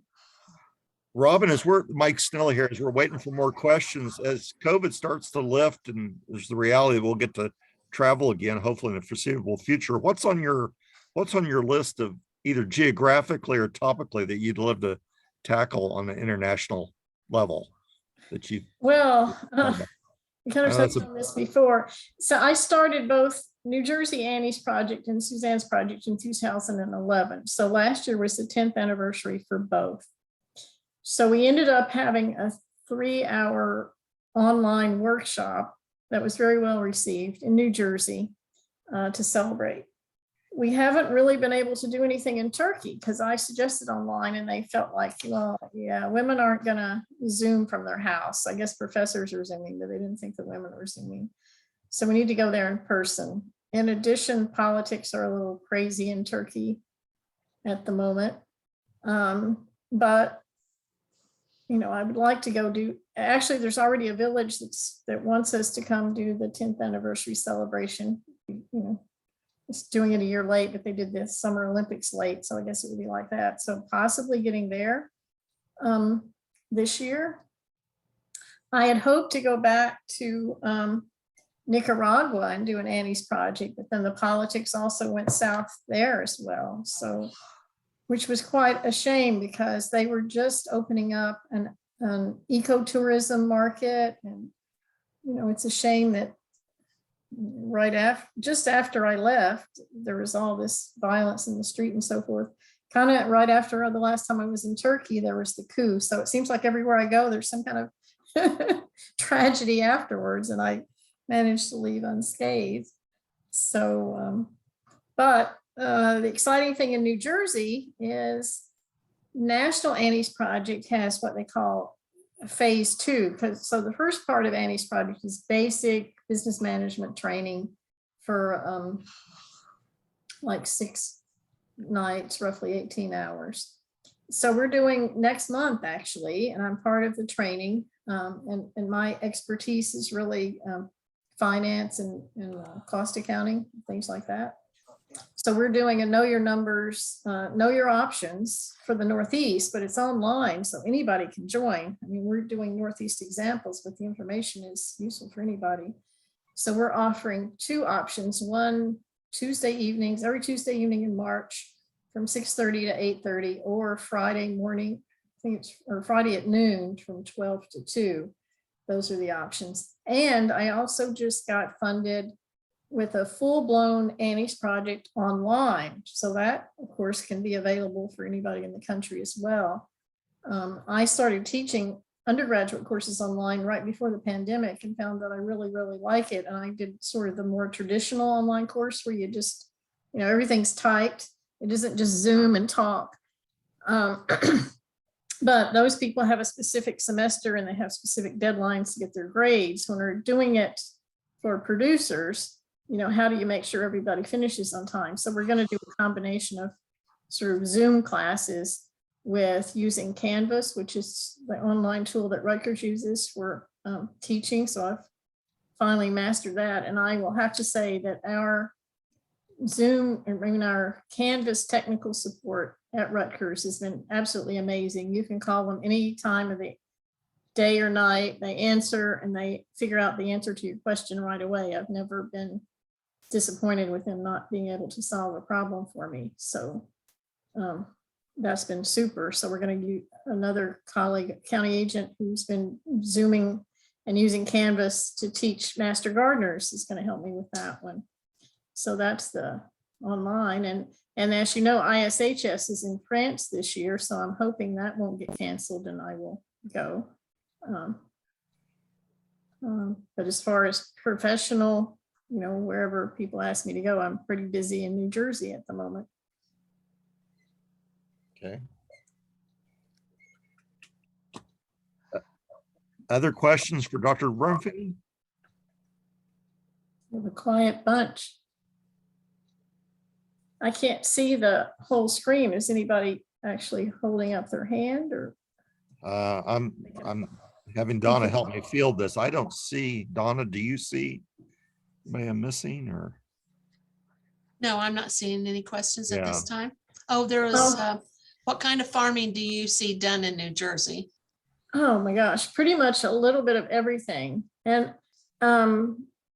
Robin, Mike Snell here, as we're waiting for more questions, as COVID starts to lift and there's the reality that we'll get to travel again, hopefully in the foreseeable future. What's on your list of either geographically or topically that you'd love to tackle on the international level that you? Well, we kind of touched on this before. So I started both New Jersey Annie's project and Suzanne's project in 2011. So last year was the 10th anniversary for both. So we ended up having a 3-hour online workshop that was very well received in New Jersey to celebrate. We haven't really been able to do anything in Turkey because I suggested online and they felt like, well, yeah, women aren't going to Zoom from their house. I guess professors are Zooming, but they didn't think that women were Zooming. So we need to go there in person. In addition, politics are a little crazy in Turkey at the moment. But I would like to go do, actually, there's already a village that wants us to come do the 10th anniversary celebration. It's doing it a year late, but they did the Summer Olympics late. So I guess it would be like that. So possibly getting there this year. I had hoped to go back to Nicaragua and do an Annie's project, but then the politics also went south there as well. So, which was quite a shame because they were just opening up an an ecotourism market. And, you know, it's a shame that just after I left, there was all this violence in the street and so forth. Kind of right after the last time I was in Turkey, there was the coup. So it seems like everywhere I go, there's some kind of tragedy afterwards, and I managed to leave unscathed. So, but the exciting thing in New Jersey is National Annie's Project has what they call phase 2. So the first part of Annie's Project is basic business management training for like 6 nights, roughly 18 hours. So we're doing next month actually, and I'm part of the training. And my expertise is really finance and cost accounting, things like that. So we're doing a know your numbers, know your options for the Northeast, but it's online, so anybody can join. I mean, we're doing Northeast examples, but the information is useful for anybody. So we're offering 2 options, one Tuesday evenings, every Tuesday evening in March from 6:30 to 8:30, or Friday morning, I think it's, or Friday at noon from 12 to 2. Those are the options. And I also just got funded with a full-blown Annie's Project online. So that, of course, can be available for anybody in the country as well. I started teaching undergraduate courses online right before the pandemic and found that I really, really like it. And I did sort of the more traditional online course where you just, you know, everything's typed. It isn't just Zoom and talk. But those people have a specific semester and they have specific deadlines to get their grades. When we're doing it for producers, you know, how do you make sure everybody finishes on time? So we're going to do a combination of sort of Zoom classes with using Canvas, which is the online tool that Rutgers uses for teaching. So I've finally mastered that. And I will have to say that our Zoom, I mean, our Canvas technical support at Rutgers has been absolutely amazing. You can call them any time of the day or night. They answer and they figure out the answer to your question right away. I've never been disappointed with them not being able to solve a problem for me. So that's been super. So we're going to use another colleague, county agent, who's been Zooming and using Canvas to teach master gardeners, is going to help me with that one. So that's the online. And as you know, ISHS is in France this year, so I'm hoping that won't get canceled and I will go. But as far as professional, you know, wherever people ask me to go, I'm pretty busy in New Jersey at the moment. Okay. Other questions for Dr. Brumfield? We have a quiet bunch. I can't see the whole screen. Is anybody actually holding up their hand, or? I'm having Donna help me field this. I don't see, Donna, do you see anybody I'm missing, or? No, I'm not seeing any questions at this Yeah. time. Oh, there was, what kind of farming do you see done in New Jersey? Oh my gosh, pretty much a little bit of everything. And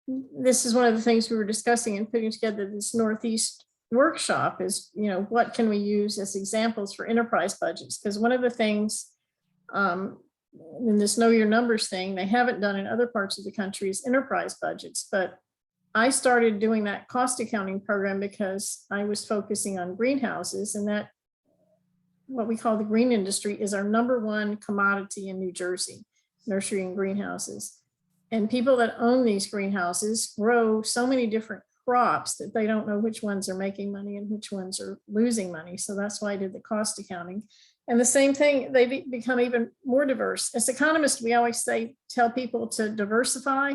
this is one of the things we were discussing and putting together this Northeast workshop is, you know, what can we use as examples for enterprise budgets? Because one of the things in this know your numbers thing, they haven't done in other parts of the country is enterprise budgets. But I started doing that cost accounting program because I was focusing on greenhouses, and that what we call the green industry is our #1 commodity in New Jersey, nursery and greenhouses. And people that own these greenhouses grow so many different crops that they don't know which ones are making money and which ones are losing money. So that's why I did the cost accounting. And the same thing, they become even more diverse. As economists, we always tell people to diversify.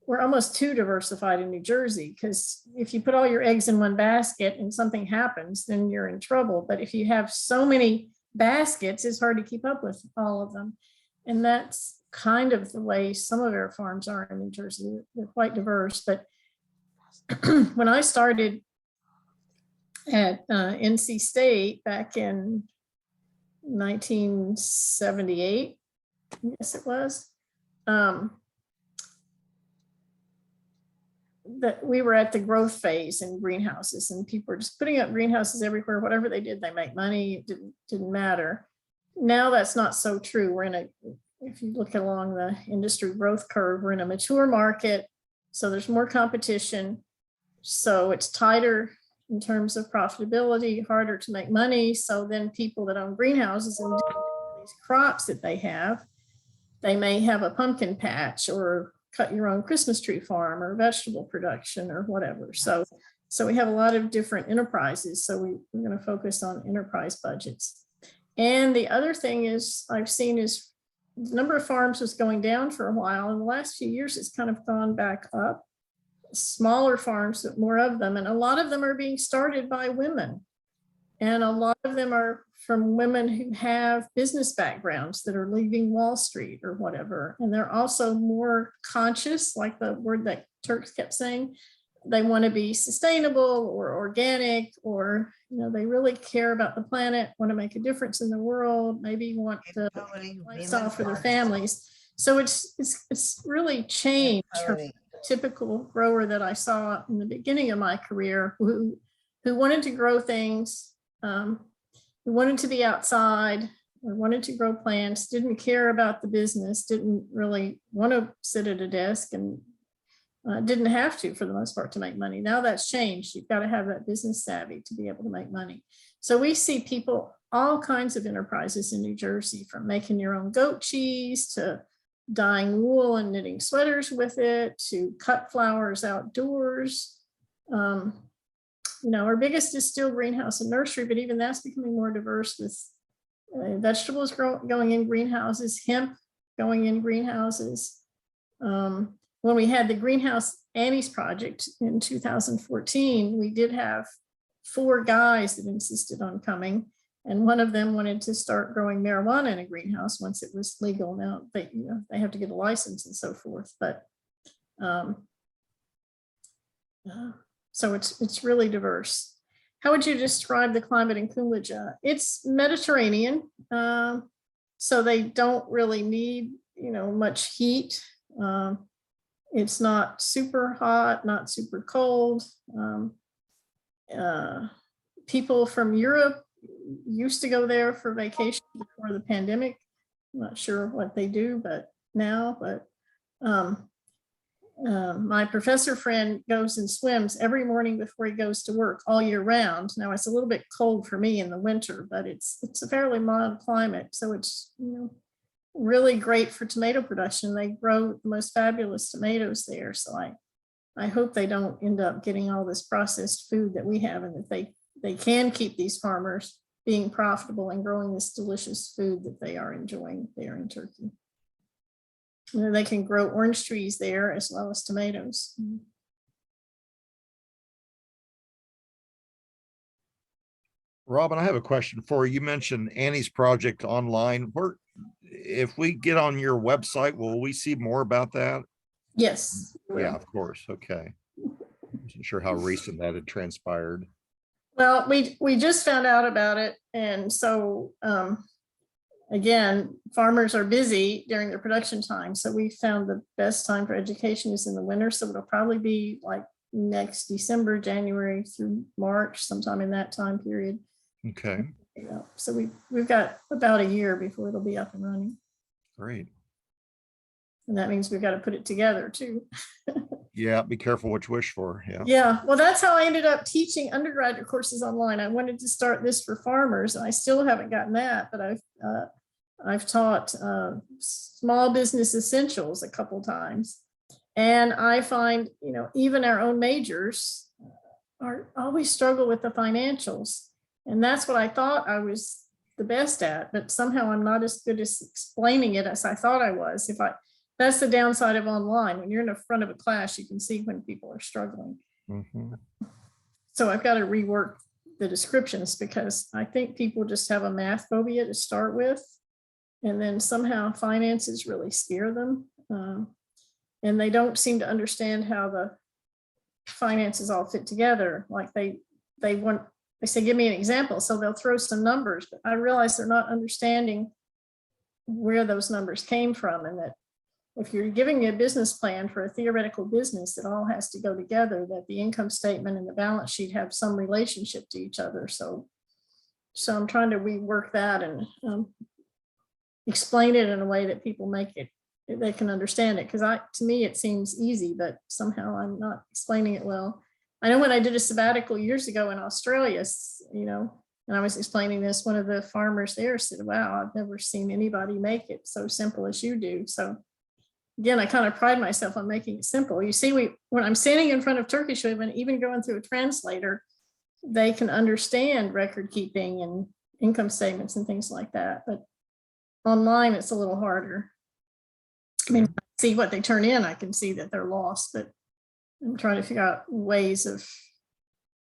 We're almost too diversified in New Jersey, because if you put all your eggs in one basket and something happens, then you're in trouble. But if you have so many baskets, it's hard to keep up with all of them. And that's kind of the way some of our farms are in New Jersey. They're quite diverse. But when I started at NC State back in 1978, yes, it was, that we were at the growth phase in greenhouses, and people were just putting up greenhouses everywhere. Whatever they did, they make money. It didn't matter. now that's not so true. If you look along the industry growth curve, we're in a mature market. So there's more competition. So it's tighter in terms of profitability, harder to make money. So then people that own greenhouses and these crops that they have, they may have a pumpkin patch or cut your own Christmas tree farm or vegetable production or whatever. So we have a lot of different enterprises. So we're going to focus on enterprise budgets. And the other thing is I've seen is the number of farms was going down for a while. In the last few years, it's kind of gone back up. Smaller farms, but more of them. And a lot of them are being started by women. And a lot of them are from women who have business backgrounds that are leaving Wall Street or whatever. And they're also more conscious, like the word that Turks kept saying. They want to be sustainable or organic, or they really care about the planet, want to make a difference in the world, maybe want the lifestyle for their families. So it's really changed from the typical grower that I saw in the beginning of my career who wanted to grow things, who wanted to be outside, or wanted to grow plants, didn't care about the business, didn't really want to sit at a desk, and didn't have to, for the most part, to make money. Now that's changed. You've got to have that business savvy to be able to make money. So we see people, all kinds of enterprises in New Jersey, from making your own goat cheese to dyeing wool and knitting sweaters with it, to cut flowers outdoors. Our biggest is still greenhouse and nursery, but even that's becoming more diverse with vegetables going in greenhouses, hemp going in greenhouses. When we had the Greenhouse Annie's project in 2014, we did have 4 guys that insisted on coming. And one of them wanted to start growing marijuana in a greenhouse once it was legal. Now they have to get a license and so forth. But so it's really diverse. How would you describe the climate in Kumlaja? It's Mediterranean, so they don't really need much heat. It's not super hot, not super cold. People from Europe used to go there for vacation before the pandemic. I'm not sure what they do, but my professor friend goes and swims every morning before he goes to work all year round. Now it's a little bit cold for me in the winter, but it's a fairly mild climate. So it's, really great for tomato production. They grow the most fabulous tomatoes there. So I hope they don't end up getting all this processed food that we have, and that they can keep these farmers being profitable and growing this delicious food that they are enjoying there in Turkey. They can grow orange trees there as well as tomatoes. Robin, I have a question for you. You mentioned Annie's project online. If we get on your website, will we see more about that? Yes. Yeah, of course. Okay. Wasn't sure how recent that had transpired. Well, we just found out about it. And so, again, farmers are busy during their production time. So we found the best time for education is in the winter. So it'll probably be like next December, January through March, sometime in that time period. Okay. So we've got about a year before it'll be up and running. Great. And that means we've got to put it together too. Yeah, be careful what you wish for. Yeah. Yeah, well, that's how I ended up teaching undergraduate courses online. I wanted to start this for farmers, and I still haven't gotten that, but I've taught small business essentials a couple times. And I find, even our own majors are always struggle with the financials. And that's what I thought I was the best at, but somehow I'm not as good as explaining it as I thought I was. That's the downside of online. When you're in the front of a class, you can see when people are struggling. Mm-hmm. So I've got to rework the descriptions, because I think people just have a math phobia to start with. And then somehow finances really scare them. And they don't seem to understand how the finances all fit together. Like they say, give me an example. So they'll throw some numbers, but I realize they're not understanding where those numbers came from. And that if you're giving me a business plan for a theoretical business, it all has to go together, that the income statement and the balance sheet have some relationship to each other. So I'm trying to rework that and explain it in a way that people they can understand it. Because to me, it seems easy, but somehow I'm not explaining it well. I know when I did a sabbatical years ago in Australia, and I was explaining this, one of the farmers there said, wow, I've never seen anybody make it so simple as you do. So again, I kind of pride myself on making it simple. You see, when I'm standing in front of Turkish women, even going through a translator, they can understand record keeping and income statements and things like that. But online, it's a little harder. I mean, I see what they turn in, I can see that they're lost, but I'm trying to figure out ways of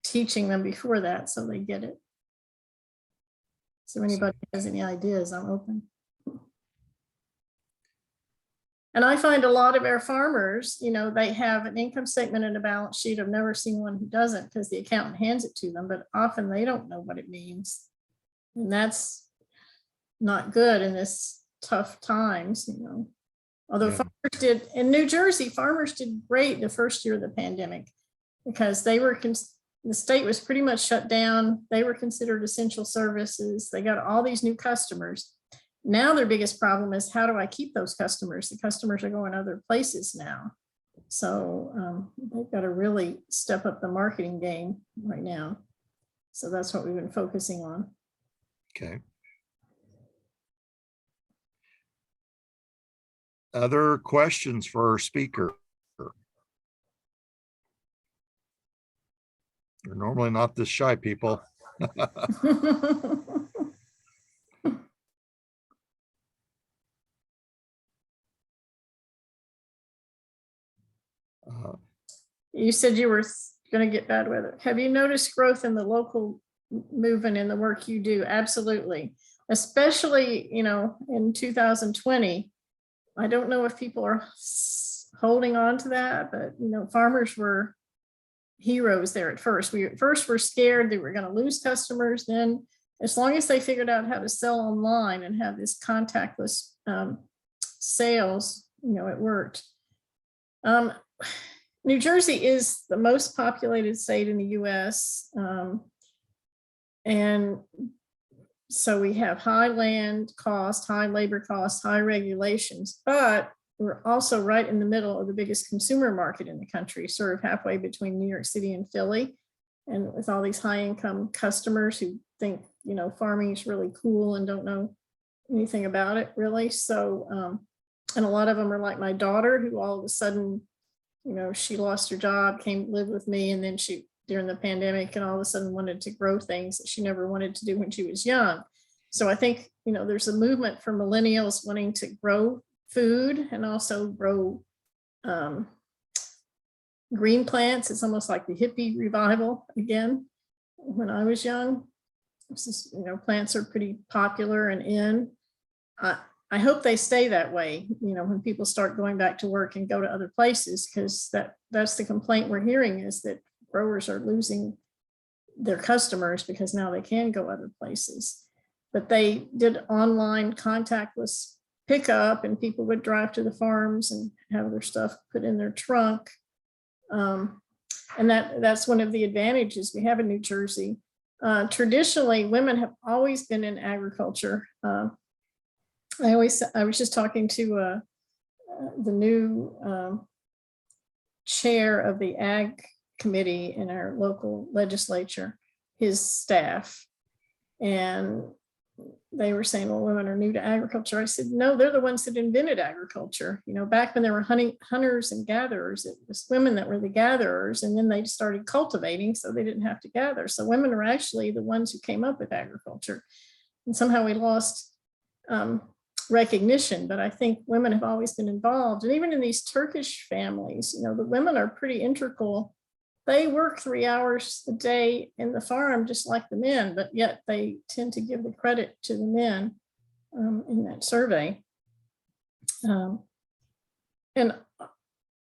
teaching them before that so they get it. So anybody has any ideas, I'm open. And I find a lot of our farmers, they have an income statement and a balance sheet. I've never seen one who doesn't, because the accountant hands it to them, but often they don't know what it means. And that's not good in this tough times, Although Yeah. farmers did, in New Jersey, farmers did great the first year of the pandemic, because the state was pretty much shut down. They were considered essential services. They got all these new customers. Now their biggest problem is, how do I keep those customers? The customers are going other places now. So they've got to really step up the marketing game right now. So that's what we've been focusing on. Okay. Other questions for our speaker? They're normally not this shy, people. You said you were going to get bad weather. Have you noticed growth in the local movement in the work you do? Absolutely. Especially, in 2020. I don't know if people are holding on to that, but, farmers were heroes there at first. We at first were scared that we were going to lose customers. Then, as long as they figured out how to sell online and have this contactless sales, it worked. New Jersey is the most populated state in the US. And so we have high land cost, high labor costs, high regulations, but we're also right in the middle of the biggest consumer market in the country, sort of halfway between New York City and Philly. And with all these high income customers who think, farming is really cool and don't know anything about it really. So, and a lot of them are like my daughter, who all of a sudden, she lost her job, came live with me, and then during the pandemic, and all of a sudden wanted to grow things that she never wanted to do when she was young. So I think, there's a movement for millennials wanting to grow food and also grow green plants. It's almost like the hippie revival again. When I was young, plants are pretty popular and in. I hope they stay that way, when people start going back to work and go to other places, because that's the complaint we're hearing, is that growers are losing their customers because now they can go other places. But they did online contactless pickup, and people would drive to the farms and have their stuff put in their trunk. And that's one of the advantages we have in New Jersey. Traditionally, women have always been in agriculture. I was just talking to the new chair of the ag committee in our local legislature, his staff, and they were saying, well, women are new to agriculture. I said, no, they're the ones that invented agriculture. Back when there were hunters and gatherers, it was women that were the gatherers, and then they started cultivating so they didn't have to gather. So women are actually the ones who came up with agriculture, and somehow we lost recognition. But I think women have always been involved, and even in these Turkish families, the women are pretty integral. They work 3 hours a day in the farm just like the men, but yet they tend to give the credit to the men in that survey. And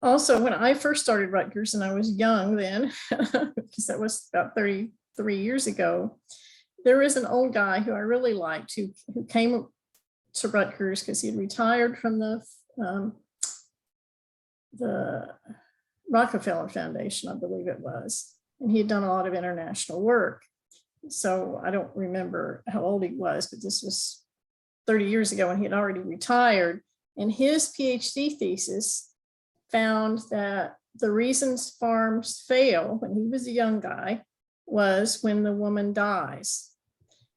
also, when I first started Rutgers, and I was young then, because that was about 33 years ago, there was an old guy who I really liked who came to Rutgers because he had retired from the Rockefeller Foundation, I believe it was, and he had done a lot of international work. So I don't remember how old he was, but this was 30 years ago when he had already retired. And his PhD thesis found that the reasons farms fail when he was a young guy was when the woman dies.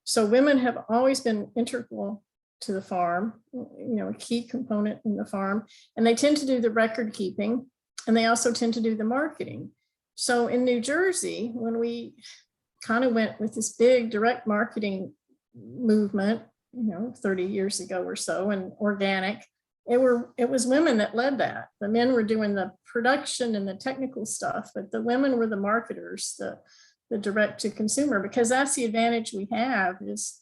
So women have always been integral to the farm, a key component in the farm, and they tend to do the record keeping, and they also tend to do the marketing. So in New Jersey, when we kind of went with this big direct marketing movement, 30 years ago or so, and organic, it was women that led that. The men were doing the production and the technical stuff, but the women were the marketers, the direct to consumer, because that's the advantage we have is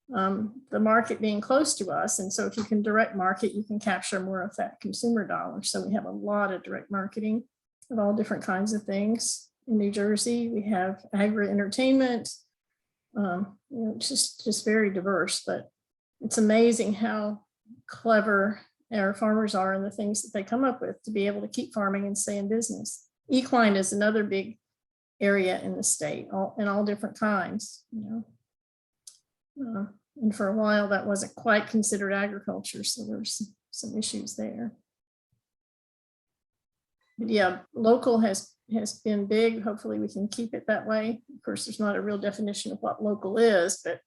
the market being close to us. And so if you can direct market, you can capture more of that consumer dollar. So we have a lot of direct marketing of all different kinds of things. In New Jersey, we have agri-entertainment, just very diverse, but it's amazing how clever our farmers are and the things that they come up with to be able to keep farming and stay in business. Equine is another big area in the state, in all different kinds, and for a while that wasn't quite considered agriculture, so there's some issues there. But yeah, local has been big. Hopefully we can keep it that way. Of course, there's not a real definition of what local is, but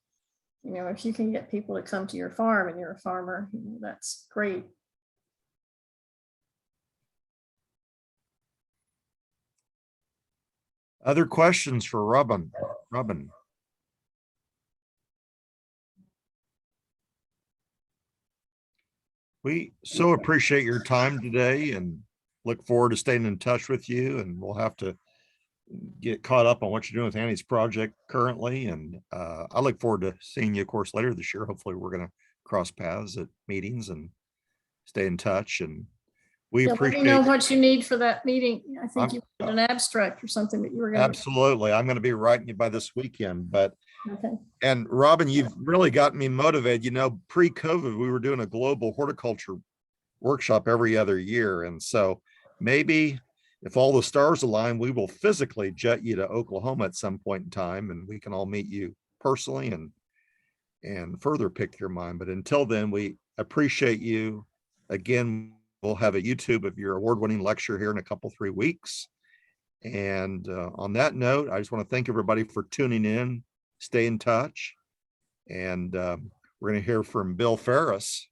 if you can get people to come to your farm and you're a farmer, that's great. Other questions for Robin? We so appreciate your time today and look forward to staying in touch with you, and we'll have to get caught up on what you're doing with Annie's project currently. And I look forward to seeing you, of course, later this year. Hopefully we're going to cross paths at meetings and stay in touch. And we appreciate. Let me know what you need for that meeting. I think you had an abstract or something that you were going to. Absolutely. I'm going to be writing you by this weekend, but okay. And Robin, you've really gotten me motivated. Pre-COVID, we were doing a global horticulture workshop every other year. And so maybe if all the stars align, we will physically jet you to Oklahoma at some point in time, and we can all meet you personally and further pick your mind. But until then, we appreciate you. Again, we'll have a YouTube of your award-winning lecture here in a couple, 3 weeks. And on that note, I just want to thank everybody for tuning in. Stay in touch. And we're going to hear from Bill Ferris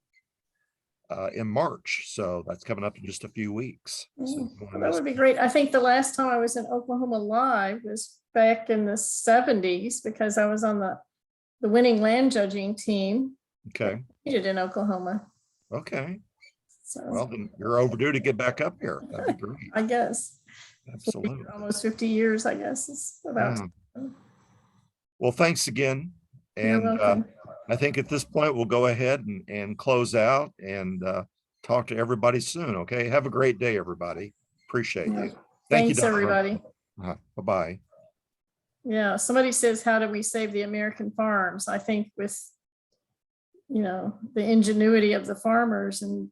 in March. So that's coming up in just a few weeks. So that would be great. I think the last time I was in Oklahoma live was back in the 70s, because I was on the winning land judging team. Okay. In Oklahoma. Okay. So, well, then you're overdue to get back up here. That'd be great. I guess. Absolutely. Almost 50 years, I guess. It's about. Well, thanks again. And I think at this point, we'll go ahead and close out and talk to everybody soon. Okay. Have a great day, everybody. Appreciate you. Thanks, everybody. Bye-bye. Yeah. Somebody says, how do we save the American farms? I think with, the ingenuity of the farmers and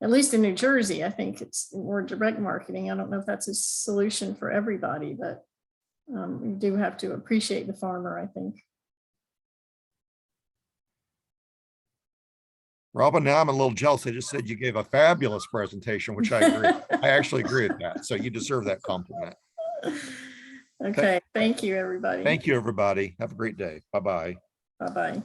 at least in New Jersey, I think it's more direct marketing. I don't know if that's a solution for everybody, but we do have to appreciate the farmer, I think. Robin, now I'm a little jealous. I just said you gave a fabulous presentation, which I agree. I actually agree with that. So you deserve that compliment. Okay. Thank you, everybody. Thank you, everybody. Have a great day. Bye-bye. Bye-bye.